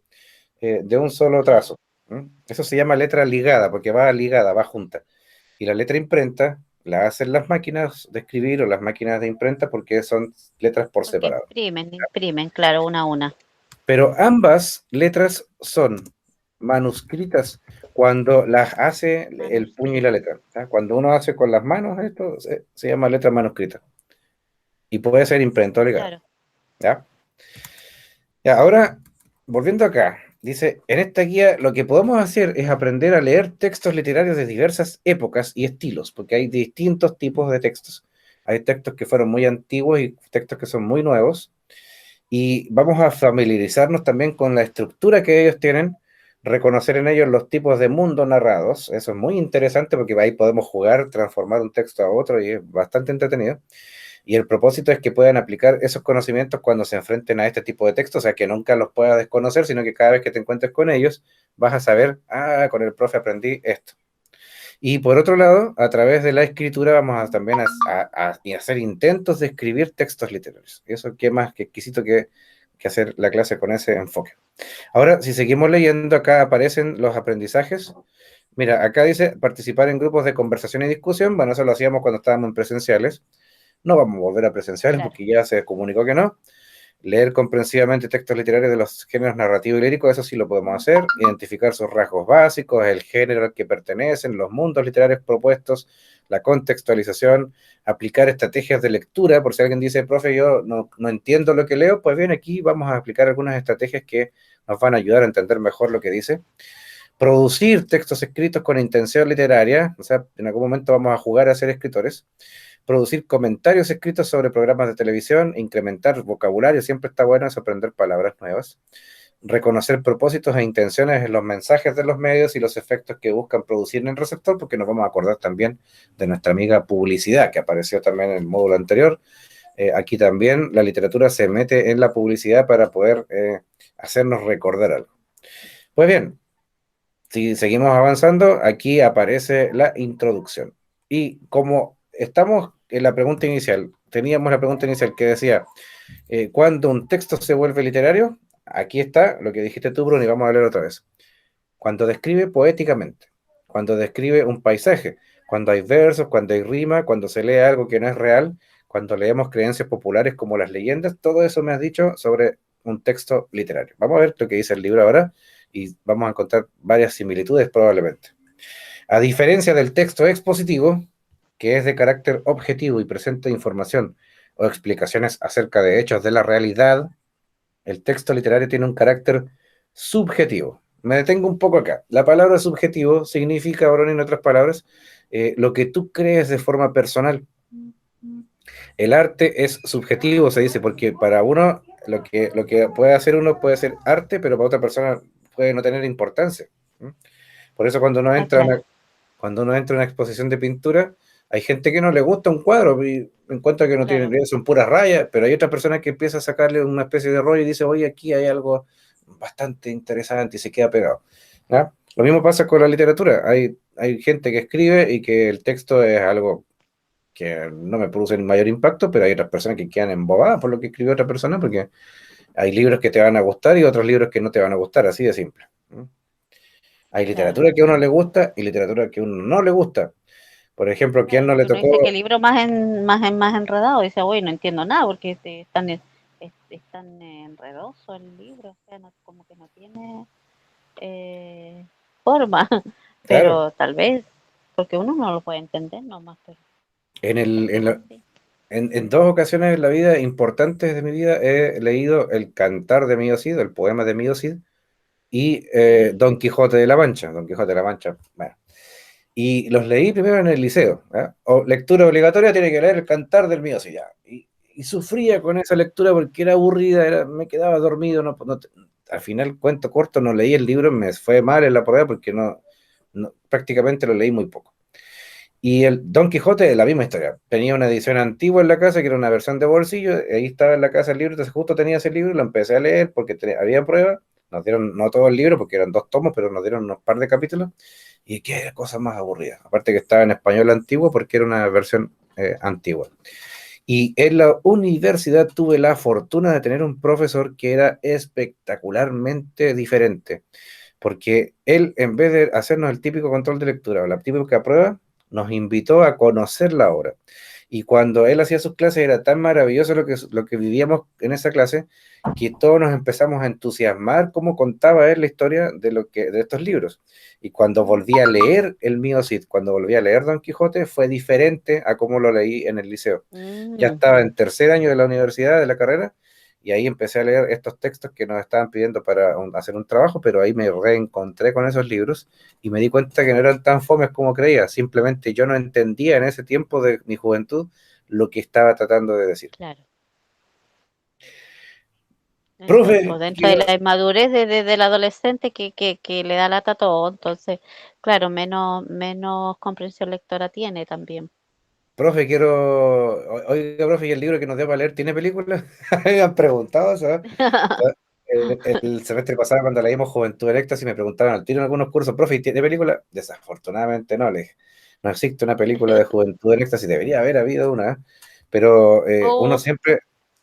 A: de un solo
B: Claro.
A: trazo. ¿Mm? Eso se llama letra ligada porque va ligada, va junta. Y la letra imprenta la hacen las máquinas de escribir o las máquinas de imprenta porque son letras por
B: Porque
A: separado.
B: imprimen, claro, una a una.
A: Pero ambas letras son manuscritas cuando las hace el puño y la
B: Manuscritas,
A: letra. ¿Ya? Cuando uno hace con las manos esto, se llama letra manuscrita. Y puede ser imprenta o legado.
B: claro,
A: ¿Ya? Ya, ahora, volviendo acá, dice, en esta guía lo que podemos hacer es aprender a leer textos literarios de diversas épocas y estilos, porque hay distintos tipos de textos. Hay textos que fueron muy antiguos y textos que son muy nuevos. Y vamos a familiarizarnos también con la estructura que ellos tienen, reconocer en ellos los tipos de mundo narrados. Eso es muy interesante porque ahí podemos jugar, transformar un texto a otro y es bastante entretenido. Y el propósito es que puedan aplicar esos conocimientos cuando se enfrenten a este tipo de textos, o sea, que nunca los puedas desconocer, sino que cada vez que te encuentres con ellos, vas a saber, ah, con el profe aprendí esto. Y por otro lado, a través de la escritura vamos a también a hacer intentos de escribir textos literarios. Eso qué más que exquisito que hacer la clase con ese enfoque. Ahora, si seguimos leyendo, acá aparecen los aprendizajes. Mira, acá dice participar en grupos de conversación y discusión. Bueno, eso lo hacíamos cuando estábamos en presenciales. No vamos a volver a presenciales
B: claro.
A: porque ya se comunicó que no. Leer comprensivamente textos literarios de los géneros narrativo y lírico, eso sí lo podemos hacer. Identificar sus rasgos básicos, el género al que pertenecen, los mundos literarios propuestos, la contextualización, aplicar estrategias de lectura. Por si alguien dice, profe, yo no entiendo lo que leo, pues bien, aquí vamos a aplicar algunas estrategias que nos van a ayudar a entender mejor lo que dice. Producir textos escritos con intención literaria, o sea, en algún momento vamos a jugar a ser escritores. Producir comentarios escritos sobre programas de televisión, incrementar vocabulario, siempre está bueno es aprender palabras nuevas. Reconocer propósitos e intenciones en los mensajes de los medios y los efectos que buscan producir en el receptor, porque nos vamos a acordar también de nuestra amiga publicidad, que apareció también en el módulo anterior. Aquí también la literatura se mete en la publicidad para poder hacernos recordar algo. Pues bien, si seguimos avanzando, aquí aparece la introducción. Y como estamos en la pregunta inicial, teníamos la pregunta inicial que decía, ¿cuándo un texto se vuelve literario? Aquí está lo que dijiste tú, Bruno, y vamos a leer otra vez. Cuando describe poéticamente, cuando describe un paisaje, cuando hay versos, cuando hay rima, cuando se lee algo que no es real, cuando leemos creencias populares como las leyendas, todo eso me has dicho sobre un texto literario. Vamos a ver lo que dice el libro ahora y vamos a encontrar varias similitudes probablemente. A diferencia del texto expositivo, que es de carácter objetivo y presenta información o explicaciones acerca de hechos de la realidad, el texto literario tiene un carácter subjetivo. Me detengo un poco acá. La palabra subjetivo significa, ahora en otras palabras, lo que tú crees de forma personal. El arte es subjetivo, se dice, porque para uno lo que puede hacer uno puede ser arte, pero para otra persona puede no tener importancia. ¿Mm? Por eso
B: Ah, claro,
A: cuando uno entra a una exposición de pintura, hay gente que no le gusta un cuadro y encuentra que no
B: claro,
A: tiene, son puras rayas, pero hay otras personas que empiezan a sacarle una especie de rollo y dice, oye, aquí hay algo bastante interesante y se queda pegado. ¿Ya? Lo mismo pasa con la literatura. Hay gente que escribe y que el texto es algo que no me produce el mayor impacto, pero hay otras personas que quedan embobadas por lo que escribió otra persona, porque hay libros que te van a gustar y otros libros que no te van a gustar, así de simple. Hay
B: claro.
A: literatura que a uno le gusta y literatura que a uno no le gusta. Por ejemplo, ¿quién
B: Claro,
A: no le
B: porque uno
A: tocó?
B: dice que el libro más enredado, dice, uy, no entiendo nada porque es tan enredoso el libro, o sea, como que no tiene forma,
A: Claro,
B: pero tal vez, porque uno no lo puede entender nomás, pero
A: en,
B: hay
A: el, en,
B: gente que
A: la-
B: sí.
A: en dos ocasiones en la vida importantes de mi vida he leído El Cantar de Mío Cid, el poema de Mío Cid, y
B: Sí,
A: Don Quijote de la Mancha. Don Quijote de la Mancha, bueno. Y los leí primero en el liceo. ¿Ya? O lectura obligatoria, tiene que leer El Cantar del Mío Cid. Ya. Y sufría con esa lectura porque era aburrida, me quedaba dormido. Al final, cuento corto, no leí el libro, me fue mal en la prueba porque prácticamente lo leí muy poco. Y el Don Quijote, la misma historia. Tenía una edición antigua en la casa, que era una versión de bolsillo, ahí estaba en la casa el libro, entonces justo tenía ese libro y lo empecé a leer porque había pruebas. Nos dieron, no todo el libro, porque eran 2 tomos, pero nos dieron unos par de capítulos. Y qué cosa más aburrida. Aparte que estaba en español antiguo porque era una versión antigua. Y en la universidad tuve la fortuna de tener un profesor que era espectacularmente diferente, porque él, en vez de hacernos el típico control de lectura o la típica prueba, nos invitó a conocer la obra. Y cuando él hacía sus clases era tan maravilloso lo que vivíamos en esa clase que todos nos empezamos a entusiasmar cómo contaba él la historia de estos libros. Y cuando volví a leer El Mío Cid, cuando volví a leer Don Quijote, fue diferente a cómo lo leí en el liceo. Ya
B: Mm,
A: estaba en tercer año de la universidad, de la carrera, y ahí empecé a leer estos textos que nos estaban pidiendo para hacer un trabajo, pero ahí me reencontré con esos libros y me di cuenta que no eran tan fomes como creía. Simplemente yo no entendía en ese tiempo de mi juventud lo que estaba tratando de decir.
B: claro. Exacto,
A: Profe,
B: dentro de
A: quiero,
B: la inmadurez del adolescente que le da lata a todo, entonces, claro, menos comprensión lectora tiene también.
A: oiga, profe, ¿y el libro que nos dio para leer tiene película? Me han preguntado, ¿sabes? El semestre pasado, cuando leímos Juventud Electa, si me preguntaban al tiro en algunos cursos, profe, ¿y tiene película? Desafortunadamente no, le dije, no existe una película de Juventud Electa, si debería haber habido una, ¿eh? Pero
B: Oh,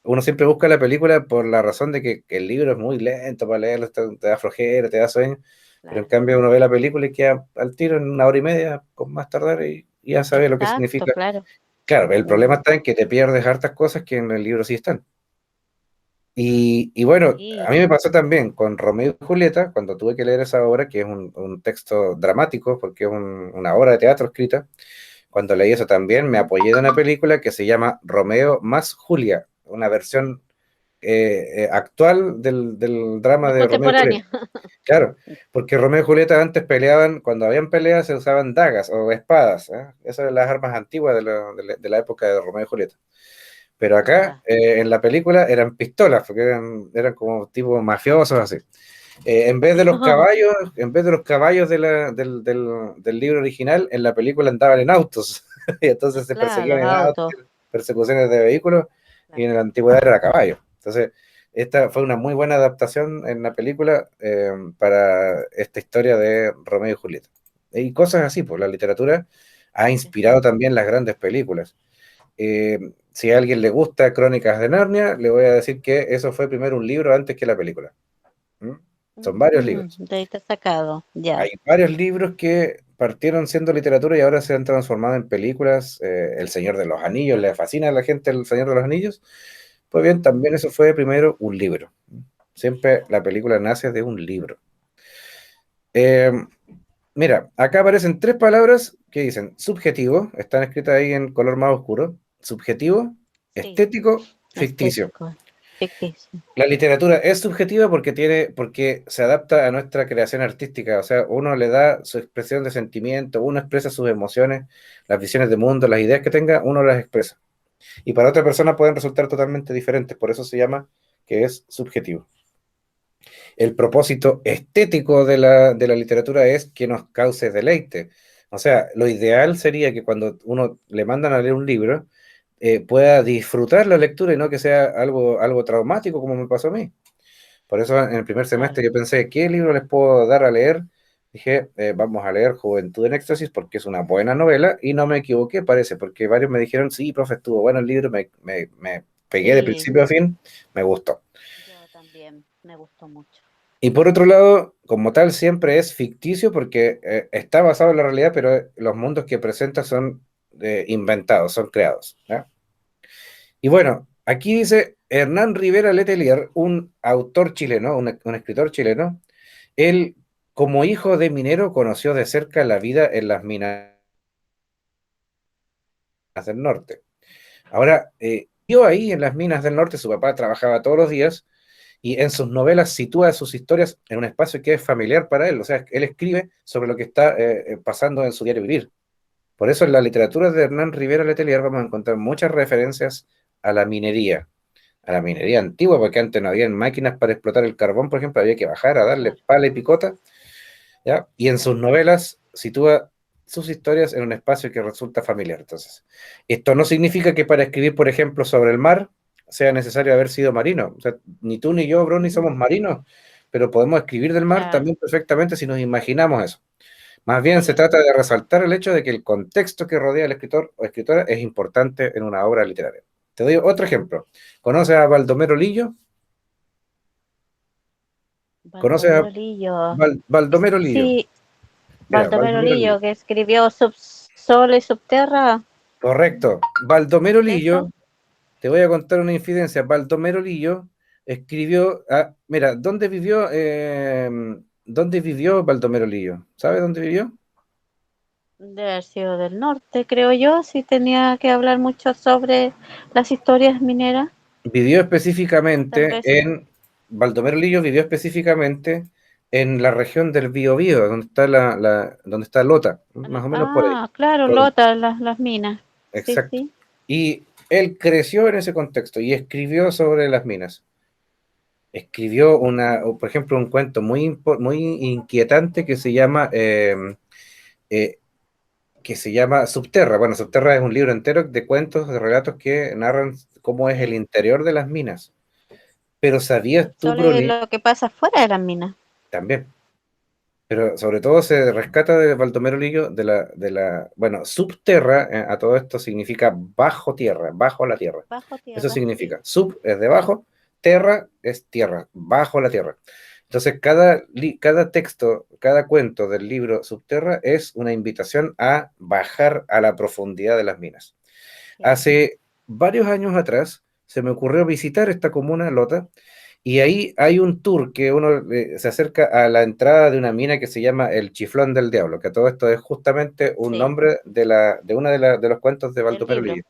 A: uno siempre busca la película por la razón de que el libro es muy lento para leerlo, te da flojera, te da sueño, pero en
B: claro.
A: cambio uno ve la película y queda al tiro en una hora y media, con más tardar, y ya sabe lo que
B: Exacto,
A: significa.
B: claro.
A: Claro, el
B: Mm,
A: problema está en que te pierdes hartas cosas que en el libro sí están. Y bueno, a
B: sí,
A: mí me pasó también con Romeo y Julieta, cuando tuve que leer esa obra, que es un texto dramático, porque es una obra de teatro escrita. Cuando leí eso también me apoyé de una película que se llama Romeo más Julia, una versión actual del drama
B: más
A: de Romeo y Julieta.
B: contemporánea.
A: Claro, porque Romeo y Julieta antes peleaban, cuando habían peleas se usaban dagas o espadas, ¿eh? Esas eran las armas antiguas de la época de Romeo y Julieta. Pero acá,
B: Ya.
A: en la película, eran pistolas, porque eran como tipo mafiosos así. En vez de los caballos, en vez de los caballos del libro original, en la película andaban en autos. Y entonces se
B: Claro,
A: perseguían
B: los
A: en autos,
B: autos.
A: persecuciones de vehículos, y
B: Claro.
A: en la antigüedad era a caballo. Entonces, esta fue una muy buena adaptación en la película para esta historia de Romeo y Julieta. Y cosas así, pues la literatura ha inspirado
B: Exacto.
A: también las grandes películas. Si a alguien le gusta Crónicas de Narnia, le voy a decir que eso fue primero un libro antes que la película. ¿Mm? Son varios libros.
B: De ahí está sacado, ya.
A: Hay varios libros que partieron siendo literatura y ahora se han transformado en películas. El Señor de los Anillos, le fascina a la gente El Señor de los Anillos. Pues bien,
B: Mm,
A: también eso fue primero un libro. Siempre la película nace de un libro. Eh, Mira, acá aparecen tres palabras que dicen subjetivo, están escritas ahí en color más oscuro. Subjetivo,
B: sí,
A: estético, ficticio.
B: estético, ficticio.
A: La literatura es subjetiva porque se adapta a nuestra creación artística, o sea, uno le da su expresión de sentimiento, uno expresa sus emociones, las visiones de mundo, las ideas que tenga, uno las expresa. Y para otra persona pueden resultar totalmente diferentes, por eso se llama que es subjetivo. El propósito estético de la literatura es que nos cause deleite. O sea, lo ideal sería que cuando uno le mandan a leer un libro, pueda disfrutar la lectura y no que sea algo traumático como me pasó a mí. Por eso en el primer
B: Claro.
A: semestre yo pensé, ¿qué libro les puedo dar a leer? Dije, vamos a leer Juventud en Éxtasis porque es una buena novela y no me equivoqué, parece, porque varios me dijeron, sí, profe, estuvo bueno el libro, me pegué de
B: Sí,
A: principio a fin, me gustó.
B: yo también, me gustó mucho.
A: Y por otro lado, como tal, siempre es ficticio porque está basado en la realidad, pero los mundos que presenta son inventados, son creados, ¿ya? Y bueno, aquí dice Hernán Rivera Letelier, un autor chileno, un escritor chileno. Él, como hijo de minero, conoció de cerca la vida en las minas del norte. Ahora, vio ahí en las minas del norte, su papá trabajaba todos los días y en sus novelas sitúa sus historias en un espacio que es familiar para él. O sea, él escribe sobre lo que está pasando en su diario vivir. Por eso en la literatura de Hernán Rivera Letelier vamos a encontrar muchas referencias a la minería antigua, porque antes no había máquinas para explotar el carbón, por ejemplo, había que bajar a darle
B: Claro,
A: pala y picota, ¿ya? Y en sus
B: claro.
A: novelas sitúa sus historias en un espacio que resulta familiar. Entonces, esto no significa que para escribir, por ejemplo, sobre el mar sea necesario haber sido marino. O sea, ni tú ni yo, Bruni, somos
B: Ujú,
A: marinos, pero podemos escribir del mar
B: claro,
A: también perfectamente si nos imaginamos eso. Más bien se
B: sí.
A: trata de resaltar el hecho de que el contexto que rodea al escritor o escritora es importante en una obra literaria. Te doy otro ejemplo. ¿Conoces a Baldomero Lillo? ¿Conoces a
B: Baldomero Lillo.
A: Baldomero Lillo?
B: Sí,
A: Mira,
B: Baldomero
A: Baldomero Lillo.
B: Lillo, que escribió Subsolo y subterra,
A: Correcto. Baldomero
B: eso.
A: Lillo, te voy a contar una infidencia. Baldomero Lillo escribió, mira, ¿dónde vivió Baldomero Lillo? ¿Sabe dónde vivió?
B: Debe haber sido del norte, creo yo, si tenía que hablar mucho sobre las historias mineras,
A: Vivió
B: o tal
A: específicamente
B: vez,
A: en, Baldomero Lillo vivió específicamente en la región del Biobío, donde está donde está Lota, más o menos por ahí.
B: claro,
A: Por-
B: Lota, las minas. Sí,
A: exacto.
B: sí.
A: Y él creció en ese contexto y escribió sobre las minas. Escribió por ejemplo, un cuento muy inquietante eh, que se llama Subterra. Bueno, Subterra es un libro entero de cuentos, de relatos que narran cómo es el
B: Sí.
A: interior de las minas. Pero ¿sabías tú,
B: Sobre
A: Bruni?
B: lo que pasa fuera de las minas.
A: También. Pero sobre todo se rescata de Baldomero Lillo bueno, subterra, a todo esto significa bajo tierra, bajo la tierra.
B: Bajo
A: Eso
B: tierra, sí.
A: significa, sub es debajo, terra es tierra, bajo la tierra. Entonces, cada texto, cada cuento del libro Subterra es una invitación a bajar a la profundidad de las minas.
B: Sí.
A: Hace varios años atrás se me ocurrió visitar esta comuna, Lota, y ahí hay un tour que uno se acerca a la entrada de una mina que se llama El Chiflón del Diablo, que todo esto es justamente un
B: Sí,
A: nombre de uno de los cuentos de
B: del
A: Baldomero
B: libro.
A: Lillo.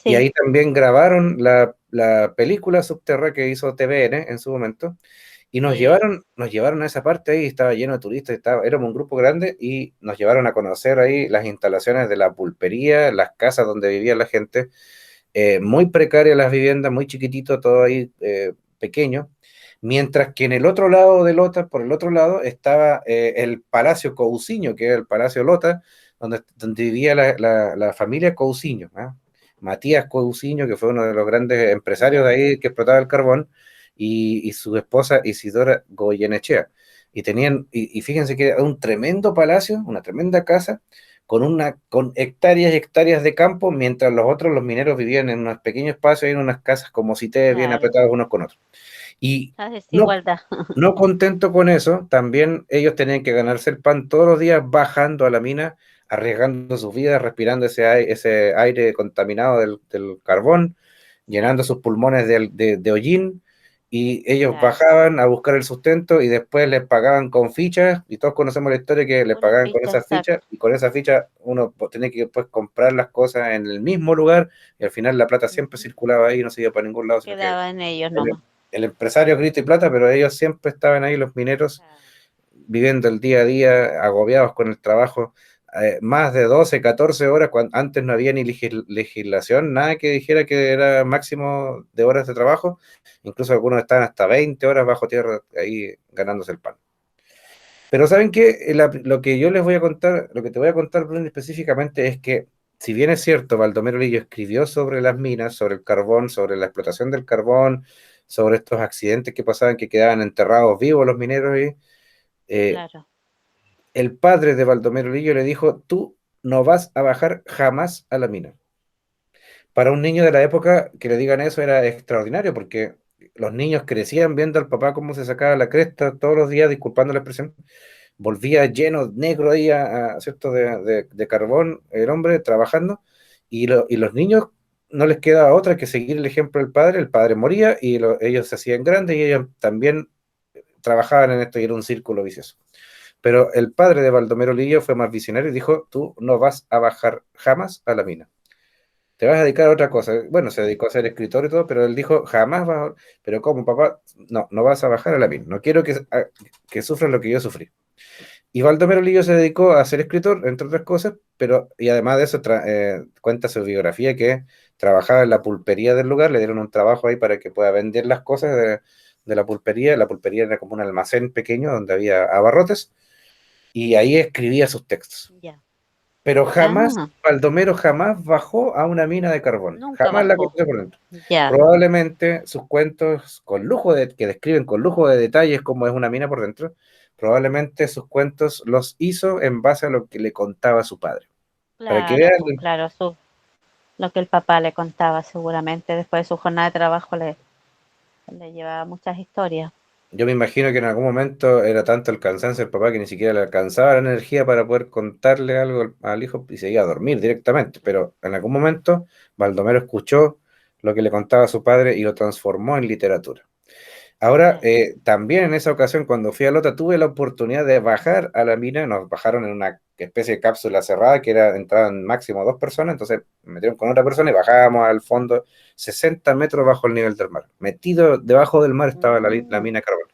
A: Y
B: Sí.
A: ahí también grabaron la película Subterra que hizo TVN en su momento, y
B: Sí.
A: nos llevaron a esa parte ahí, estaba lleno de turistas, éramos un grupo grande, y nos llevaron a conocer ahí las instalaciones de la pulpería, las casas donde vivía la gente, muy precarias las viviendas, muy chiquitito, todo ahí pequeño, mientras que en el otro lado de Lota, por el otro lado, estaba el Palacio Cousiño, que era el Palacio Lota, donde vivía la familia Cousiño, ¿ah? Matías Cousiño, que fue uno de los grandes empresarios de
B: Ya.
A: ahí que explotaba el carbón, y su esposa Isidora Goyenechea. Y fíjense que era un tremendo palacio, una tremenda casa, con hectáreas y hectáreas de campo, mientras los mineros vivían en unos pequeños espacios y en unas casas como si te bien
B: Claro.
A: apretados unos con otros. Y
B: La
A: no,
B: desigualdad.
A: no contento con eso, también ellos tenían que ganarse el pan todos los días bajando a la mina, arriesgando sus vidas, respirando ese aire contaminado del carbón, llenando sus pulmones de hollín, y ellos
B: Claro.
A: bajaban a buscar el sustento y después les pagaban con fichas, y todos conocemos la historia que les
B: Una
A: pagaban con
B: ficha,
A: esas fichas,
B: exacto.
A: y con esas fichas uno tenía que después comprar las cosas en el mismo lugar, y al final la plata siempre
B: Ujú.
A: circulaba ahí, no se iba para ningún lado, sino que
B: Quedaba en ellos
A: el,
B: nomás.
A: el empresario grita y plata, pero ellos siempre estaban ahí, los mineros,
B: Claro.
A: viviendo el día a día, agobiados con el trabajo, más de 12 14 horas, cuando antes no había ni legislación, nada que dijera que era máximo de horas de trabajo, incluso algunos estaban hasta 20 horas bajo tierra ahí ganándose el pan. Pero ¿saben qué? Lo que yo les voy a contar, lo que te voy a contar, Bruno, específicamente es que, si bien es cierto, Baldomero Lillo escribió sobre las minas, sobre el carbón, sobre la explotación del carbón, sobre estos accidentes que pasaban, que quedaban enterrados vivos los mineros, y
B: Claro.
A: el padre de Baldomero Lillo le dijo, tú no vas a bajar jamás a la mina. Para un niño de la época que le digan eso era extraordinario, porque los niños crecían viendo al papá cómo se sacaba la cresta todos los días, disculpando la expresión, volvía lleno, negro ahí, ¿cierto? De carbón, el hombre trabajando, y los niños no les quedaba otra que seguir el ejemplo del padre. El padre moría y ellos se hacían grandes y ellos también trabajaban en esto, y era un círculo vicioso. Pero el padre de Baldomero Lillo fue más visionario y dijo, tú no vas a bajar jamás a la mina, te vas a dedicar a otra cosa. Bueno, se dedicó a ser escritor y todo, pero él dijo, jamás vas a... Pero ¿cómo, papá? No, no vas a bajar a la mina, no quiero que sufras lo que yo sufrí. Y Baldomero Lillo se dedicó a ser escritor, entre otras cosas, y además de eso cuenta su biografía, que trabajaba en la pulpería del lugar, le dieron un trabajo ahí para que pueda vender las cosas de la pulpería era como un almacén pequeño donde había abarrotes, y ahí escribía sus textos.
B: Ya.
A: Pero jamás,
B: Ah,
A: Baldomero jamás bajó a una mina de carbón,
B: nunca
A: jamás la
B: bajó.
A: conoció por dentro.
B: Ya.
A: Probablemente sus cuentos que describen con lujo de detalles cómo es una mina por dentro, probablemente sus cuentos los hizo en base a lo que le contaba su padre. Para que
B: Claro, pues
A: vean,
B: claro, lo que el papá le contaba seguramente después de su jornada de trabajo le llevaba muchas historias.
A: yo me imagino que en algún momento era tanto el cansancio del papá que ni siquiera le alcanzaba la energía para poder contarle algo al hijo y se iba a dormir directamente. Pero en algún momento Baldomero escuchó lo que le contaba a su padre y lo transformó en literatura. Ahora,
B: Claro.
A: también en esa ocasión, cuando fui a Lota, tuve la oportunidad de bajar a la mina. Nos bajaron en una especie de cápsula cerrada que era entraban máximo dos personas, entonces me metieron con otra persona y bajábamos al fondo 60 metros bajo el nivel del mar. Metido debajo del mar estaba la
B: Mm,
A: mina de carbón.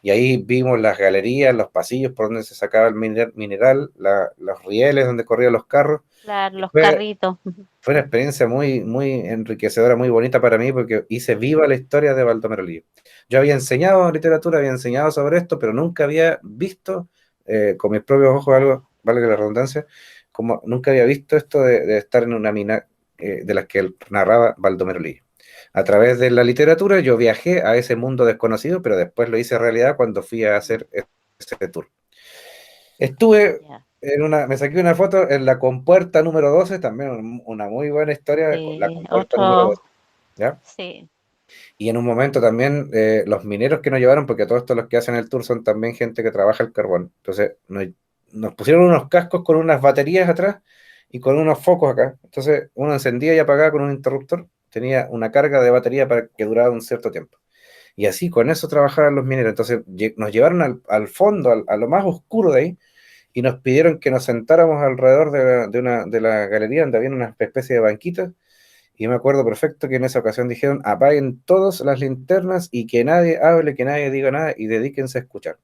A: Y ahí vimos las galerías, los pasillos por donde se sacaba el mineral, los rieles donde corrían los carros.
B: claro,
A: Y
B: los carritos.
A: fue una experiencia muy, muy enriquecedora, muy bonita para mí, porque hice viva la historia de Baldomero Lío. Yo había enseñado literatura, había enseñado sobre esto, pero nunca había visto con mis propios ojos algo, vale la redundancia, como nunca había visto esto de estar en una mina de las que él narraba Baldomero Lío. A través de la literatura yo viajé a ese mundo desconocido, pero después lo hice realidad cuando fui a hacer ese tour. Estuve
B: Ya,
A: me saqué una foto en la compuerta número 12, también una muy buena historia con la
B: sí,
A: compuerta número
B: otro,
A: 12, ¿ya?
B: sí.
A: Y en un momento también los mineros que nos llevaron, porque todos estos los que hacen el tour son también gente que trabaja el carbón. Entonces nos pusieron unos cascos con unas baterías atrás y con unos focos acá. Entonces uno encendía y apagaba con un interruptor, tenía una carga de batería para que durara un cierto tiempo. Y así con eso trabajaban los mineros. Entonces nos llevaron al fondo, a lo más oscuro de ahí, y nos pidieron que nos sentáramos alrededor de la galería donde había una especie de banquitas. Y me acuerdo perfecto que en esa ocasión dijeron: apaguen todas las linternas y que nadie hable, que nadie diga nada y dedíquense a escuchar.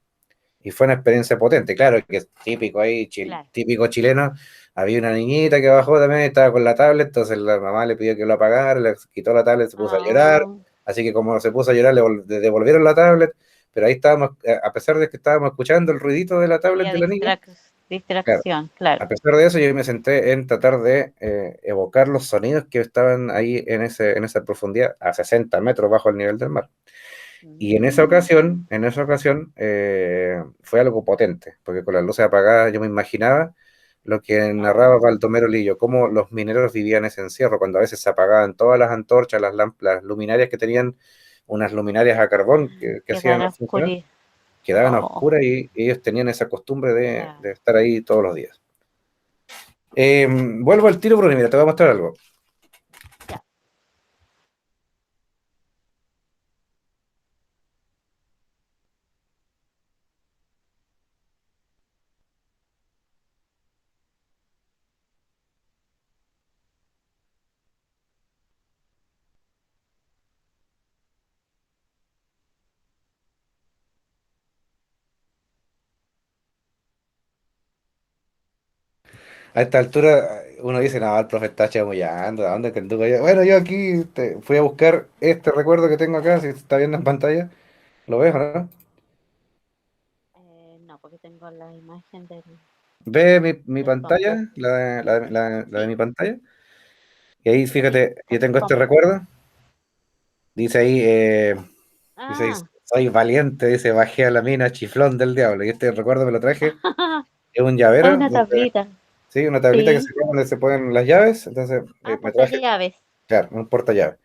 A: Y fue una experiencia potente, claro, que es típico ahí,
B: Claro.
A: típico chileno. Había una niñita que bajó también, estaba con la tablet, entonces la mamá le pidió que lo apagara, le quitó la tablet, se puso a llorar,
B: Ah,
A: así que como se puso a llorar, le devolvieron la tablet, pero ahí estábamos, a pesar de que estábamos escuchando el ruidito de la tablet
B: había
A: de la niña, claro,
B: distracción, claro.
A: a pesar de eso, yo me senté en tratar de evocar los sonidos que estaban ahí en esa profundidad, a 60 metros bajo el nivel del mar. Y
B: Mm,
A: en esa ocasión fue algo potente, porque con las luces apagadas yo me imaginaba lo que narraba
B: oh,
A: Baldomero Lillo, cómo los mineros vivían ese encierro, cuando a veces se apagaban todas las antorchas, las luminarias que tenían, unas luminarias a carbón que hacían
B: quedar
A: funcionar,
B: oscuro.
A: quedaban a
B: Oh,
A: oscuras y ellos tenían esa costumbre de
B: claro.
A: estar ahí todos los días. Vuelvo al tiro, Bruno, y mira, te voy a mostrar algo.
B: Ya.
A: A esta altura uno dice: no, el profe está chamullando, ¿a dónde que anduvo allá? Bueno, yo aquí fui a buscar este recuerdo que tengo acá, si se está viendo en pantalla, ¿lo ves, o no?
B: No, porque tengo la imagen
A: Ve mi
B: del
A: pantalla,
B: compu.
A: la de
B: Sí,
A: mi pantalla, y ahí
B: sí,
A: fíjate, yo
B: con el
A: tengo este
B: compu.
A: recuerdo, dice ahí,
B: Ah,
A: soy valiente, dice, bajé a la mina, chiflón del diablo, y este recuerdo me lo traje, es un llavero,
B: una tablita.
A: sí, una tablita que
B: Sí.
A: se pone donde se ponen las llaves, entonces
B: Ah,
A: me traje,
B: portallaves.
A: claro, un portallaves.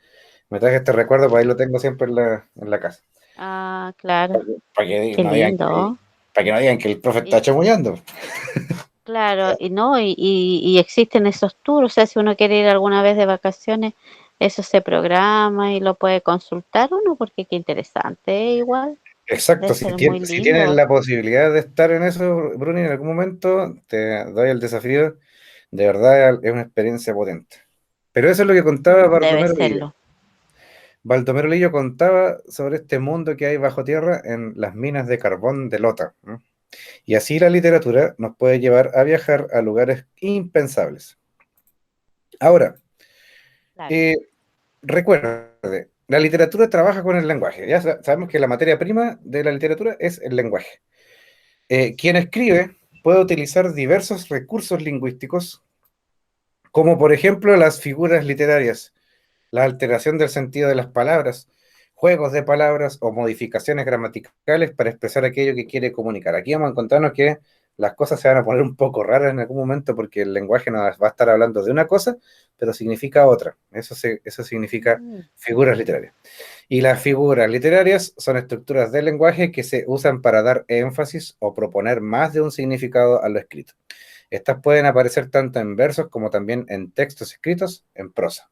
A: Me traje este recuerdo, pues ahí lo tengo siempre en la casa.
B: Ah, claro.
A: Para que
B: Qué
A: no digan
B: lindo.
A: para que no digan que el profe está
B: Y
A: chamullando.
B: claro, y no, y existen esos tours, o sea, si uno quiere ir alguna vez de vacaciones, eso se programa y lo puede consultar uno, porque qué interesante, igual,
A: Exacto,
B: debe ser muy
A: si tienes
B: lindo.
A: la posibilidad de estar en eso, Bruni, en algún momento, te doy el desafío. De verdad es una experiencia potente. Pero eso es lo que contaba
B: Debe
A: Baldomero Lillo.
B: serlo.
A: Baldomero Lillo contaba sobre este mundo que hay bajo tierra en las minas de carbón de Lota, ¿no? Y así la literatura nos puede llevar a viajar a lugares impensables. Ahora,
B: Claro,
A: eh, recuerde, la literatura trabaja con el lenguaje. Ya sabemos que la materia prima de la literatura es el lenguaje. Quien escribe puede utilizar diversos recursos lingüísticos, como por ejemplo las figuras literarias, la alteración del sentido de las palabras, juegos de palabras o modificaciones gramaticales para expresar aquello que quiere comunicar. Aquí vamos a encontrarnos que las cosas se van a poner un poco raras en algún momento porque el lenguaje nos va a estar hablando de una cosa, pero significa otra. Eso significa
B: mm,
A: figuras literarias. Y las figuras literarias son estructuras del lenguaje que se usan para dar énfasis o proponer más de un significado a lo escrito. Estas pueden aparecer tanto en versos como también en textos escritos en prosa.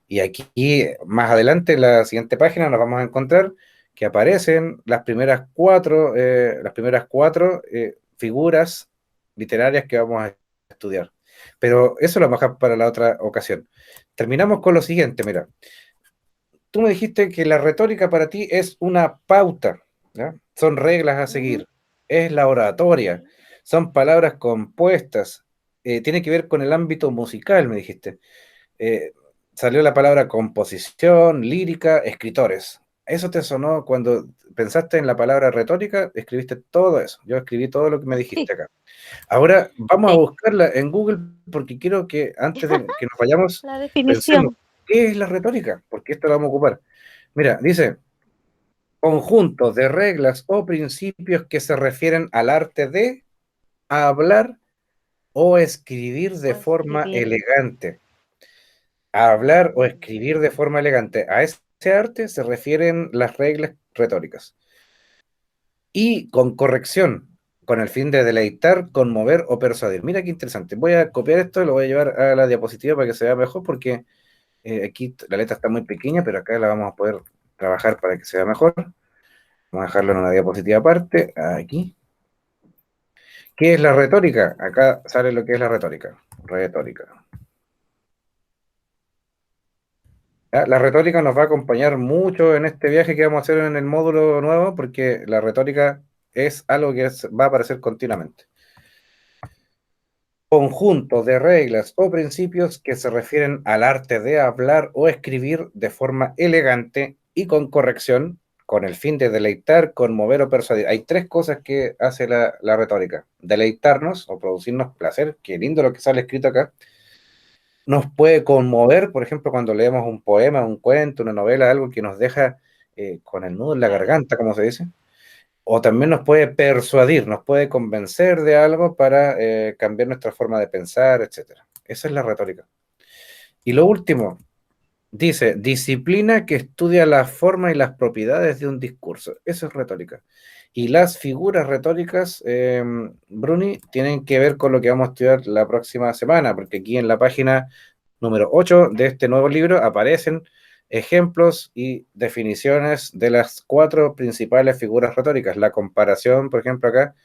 A: Y aquí, más adelante, en la siguiente página, nos vamos a encontrar que aparecen las primeras cuatro figuras literarias que vamos a estudiar. Pero eso lo vamos a dejar para la otra ocasión. Terminamos con lo siguiente, mira. Tú me dijiste que la retórica para ti es una pauta, ¿ya? Son reglas a
B: Ujú.
A: seguir, es la oratoria, son palabras compuestas, tiene que ver con el ámbito musical, me dijiste. Eh, Salió la palabra composición, lírica, escritores. ¿Eso te sonó cuando pensaste en la palabra retórica? Escribiste todo eso. Yo escribí todo lo que me dijiste
B: Sí,
A: acá. Ahora vamos a
B: sí.
A: buscarla en Google porque quiero que antes de que nos vayamos,
B: La
A: pensemos,
B: definición.
A: ¿qué es la retórica? Porque esto lo vamos a ocupar. Mira, dice, conjunto de reglas o principios que se refieren al arte de hablar o escribir de
B: O
A: forma
B: escribir.
A: elegante. A hablar o
B: Mm,
A: escribir de forma elegante. A ese arte se refieren las reglas retóricas. Y con corrección, con el fin de deleitar, conmover o persuadir. Mira qué interesante. Voy a copiar esto y lo voy a llevar a la diapositiva para que se vea mejor porque aquí la letra está muy pequeña, pero acá la vamos a poder trabajar para que se vea mejor. Vamos a dejarlo en una diapositiva aparte, aquí. ¿Qué es la retórica? Acá sale lo que es la retórica. Retórica. ¿Ya? La retórica nos va a acompañar mucho en este viaje que vamos a hacer en el módulo nuevo, porque la retórica es algo que va a aparecer continuamente. Conjunto de reglas o principios que se refieren al arte de hablar o escribir de forma elegante y con corrección, con el fin de deleitar, conmover o persuadir. Hay tres cosas que hace la retórica. Deleitarnos o producirnos placer, qué lindo lo que sale escrito acá. Nos puede conmover, por ejemplo, cuando leemos un poema, un cuento, una novela, algo que nos deja con el nudo en la
B: claro.
A: garganta, como se dice. O también nos puede persuadir, nos puede convencer de algo para cambiar nuestra forma de pensar, etcétera. Esa es la retórica. Y lo último, dice, disciplina que estudia la forma y las propiedades de un discurso. Eso es retórica. Y las figuras retóricas, Bruni, tienen que ver con lo que vamos a estudiar la próxima semana, porque aquí en la página número 8 de este nuevo libro aparecen ejemplos y definiciones de las cuatro principales figuras retóricas. La comparación, por ejemplo, acá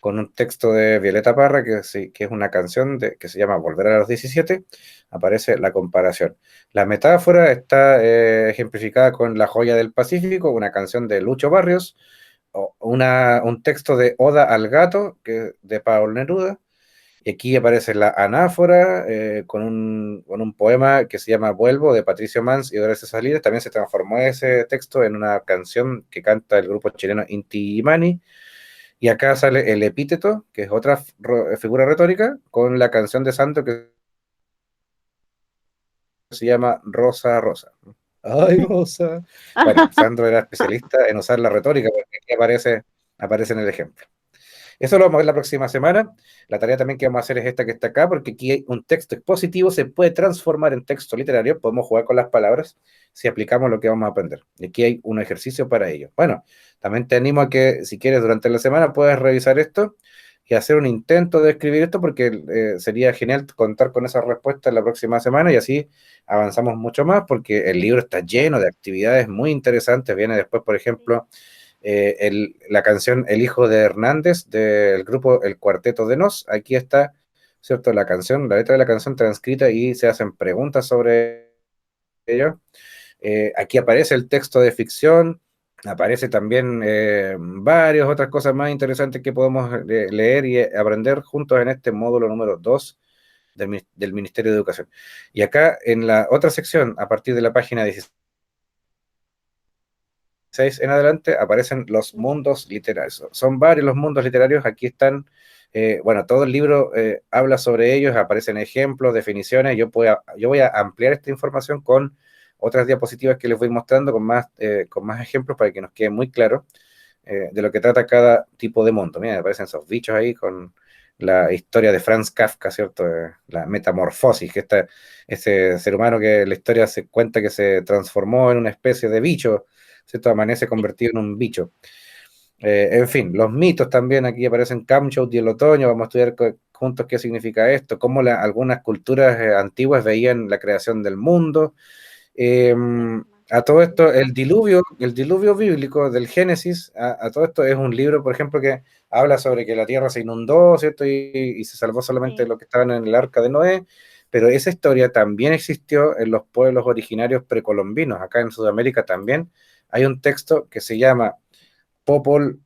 A: con un texto de Violeta Parra, que, sí, que es una canción que se llama Volver a los 17, aparece la comparación. La metáfora está ejemplificada con La Joya del Pacífico, una canción de Lucho Barrios, o un texto de Oda al Gato, de Pablo Neruda, y aquí aparece la anáfora con un poema que se llama Vuelvo de Patricio Mans y Dolores Salinas. También se transformó ese texto en una canción que canta el grupo chileno Inti Illimani. Y acá sale el epíteto, que es otra figura retórica, con la canción de Santo que se llama Rosa Rosa. Ay, Rosa. Bueno, Sandro era especialista en usar la retórica, porque aquí aparece en el ejemplo. Eso lo vamos a ver la próxima semana. La tarea también que vamos a hacer es esta que está acá, porque aquí hay un texto expositivo, se puede transformar en texto literario, podemos jugar con las palabras si aplicamos lo que vamos a aprender. Y aquí hay un ejercicio para ello. Bueno, también te animo a que si quieres durante la semana puedas revisar esto y hacer un intento de escribir esto, porque sería genial contar con esa respuesta la próxima semana y así avanzamos mucho más, porque el libro está
B: Ya.
A: lleno de actividades muy interesantes. Viene después, por
B: Sí.
A: ejemplo, la canción El Hijo de Hernández del grupo El Cuarteto de Nos. Aquí está, ¿cierto? La canción, la letra de la canción transcrita y se hacen preguntas sobre ello. Aquí aparece el texto de ficción, aparece también varias otras cosas más interesantes que podemos leer y aprender juntos en este módulo número 2 del Ministerio de Educación. Y acá en la otra sección, a partir de la página 16 en adelante aparecen los
B: Ujú.
A: mundos literarios. Son varios los mundos literarios, aquí están, bueno, todo el libro habla sobre ellos, aparecen ejemplos, definiciones, yo voy a ampliar esta información con otras diapositivas que les voy mostrando con más ejemplos para que nos quede muy claro de lo que trata cada tipo de mundo. Mira, aparecen esos bichos ahí la historia de Franz Kafka, ¿cierto? La metamorfosis, que ese ser humano que la historia se cuenta que se transformó en una especie de bicho, ¿cierto? Amanece
B: Sí,
A: convertido en un bicho. En fin, los mitos también aquí aparecen Kamchaut y el otoño, vamos a estudiar juntos qué significa esto, cómo algunas culturas antiguas veían la creación del mundo. Eh, a todo esto, el diluvio bíblico del Génesis, a todo esto es un libro, por ejemplo, que habla sobre que la tierra se inundó, ¿cierto? Y se salvó solamente
B: sí.
A: los que estaban en el arca de Noé, pero esa historia también existió en los pueblos originarios precolombinos. Acá en Sudamérica también hay un texto que se llama Popol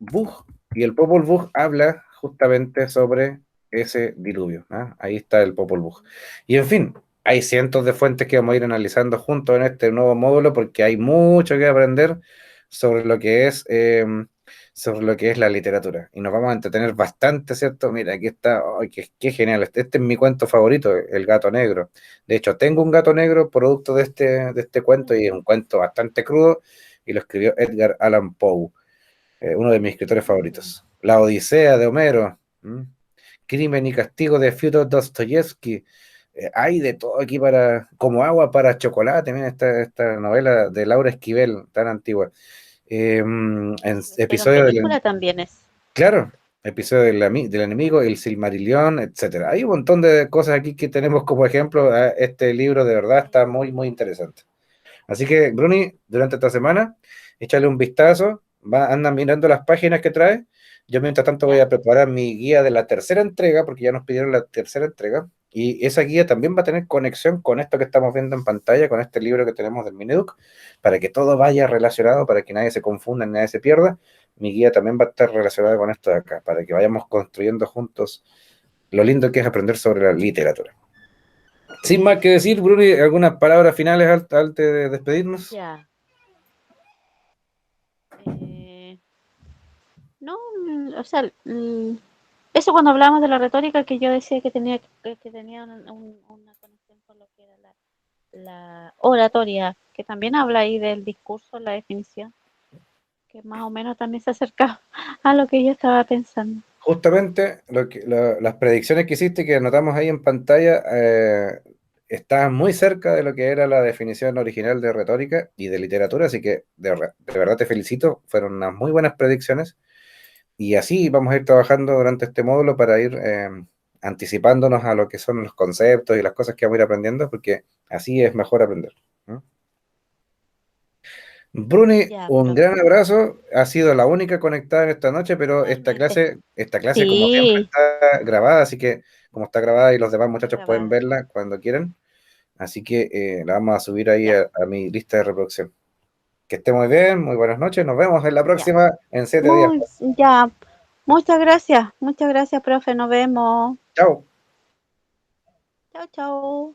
A: Vuh, y el Popol Vuh habla justamente sobre ese diluvio. ¿Ah? Ahí está el Popol Vuh. Y en fin, hay cientos de fuentes que vamos a ir analizando juntos en este nuevo módulo porque hay mucho que aprender sobre lo que es, sobre lo que es la literatura. Y nos vamos a entretener bastante, ¿cierto? Mira, aquí está, ¡ay, qué genial! Este es mi cuento favorito, El gato negro. De hecho, tengo un gato negro producto de este cuento y es un cuento bastante crudo y lo escribió Edgar Allan Poe, uno de mis escritores favoritos. La Odisea de Homero, ¿m? Crimen y Castigo de Fyodor Dostoyevsky. Hay de todo aquí para, como agua para chocolate, mira esta novela de Laura Esquivel, tan antigua. En
B: Pero
A: episodio del,
B: película también es.
A: claro, episodio del enemigo, el Silmarillion, etcétera. Hay un montón de cosas aquí que tenemos como ejemplo. Este libro de verdad está muy, muy interesante. Así que, Bruni, durante esta semana, échale un vistazo, anda mirando las páginas que trae. Yo, mientras tanto, voy
B: Ya,
A: a preparar mi guía de la tercera entrega, porque ya nos pidieron la tercera entrega. Y esa guía también va a tener conexión con esto que estamos viendo en pantalla, con este libro que tenemos del Mineduc, para que todo vaya relacionado, para que nadie se confunda, nadie se pierda. Mi guía también va a estar relacionada con esto de acá, para que vayamos construyendo juntos lo lindo que es aprender sobre la literatura. Sin más que decir, Bruni, algunas palabras finales antes de despedirnos.
B: ya. Eh, no, o sea, eso cuando hablábamos de la retórica que yo decía que que tenía una conexión con lo que era la oratoria, que también habla ahí del discurso, la definición, que más o menos también se acerca a lo que yo estaba pensando.
A: Justamente las predicciones que hiciste, que anotamos ahí en pantalla, estaban muy cerca de lo que era la definición original de retórica y de literatura, así que de verdad te felicito, fueron unas muy buenas predicciones y así vamos a ir trabajando durante este módulo para ir anticipándonos a lo que son los conceptos y las cosas que vamos a ir aprendiendo, porque así es mejor aprender. ¿No? Bruni,
B: Ya,
A: un gran
B: profe,
A: abrazo. Ha sido la única conectada en esta noche, pero
B: igualmente.
A: esta clase como siempre
B: Sí,
A: está grabada, así que como está grabada y los demás
B: está
A: muchachos pueden
B: grabada.
A: verla cuando quieran, así que la vamos a subir ahí
B: Ya,
A: a mi lista de reproducción. Que esté muy bien, muy buenas noches, nos vemos en la
B: ya.
A: próxima en 7 días.
B: Muy, ya. Muchas gracias, profe. Nos vemos.
A: Chao.
B: Chao, chao.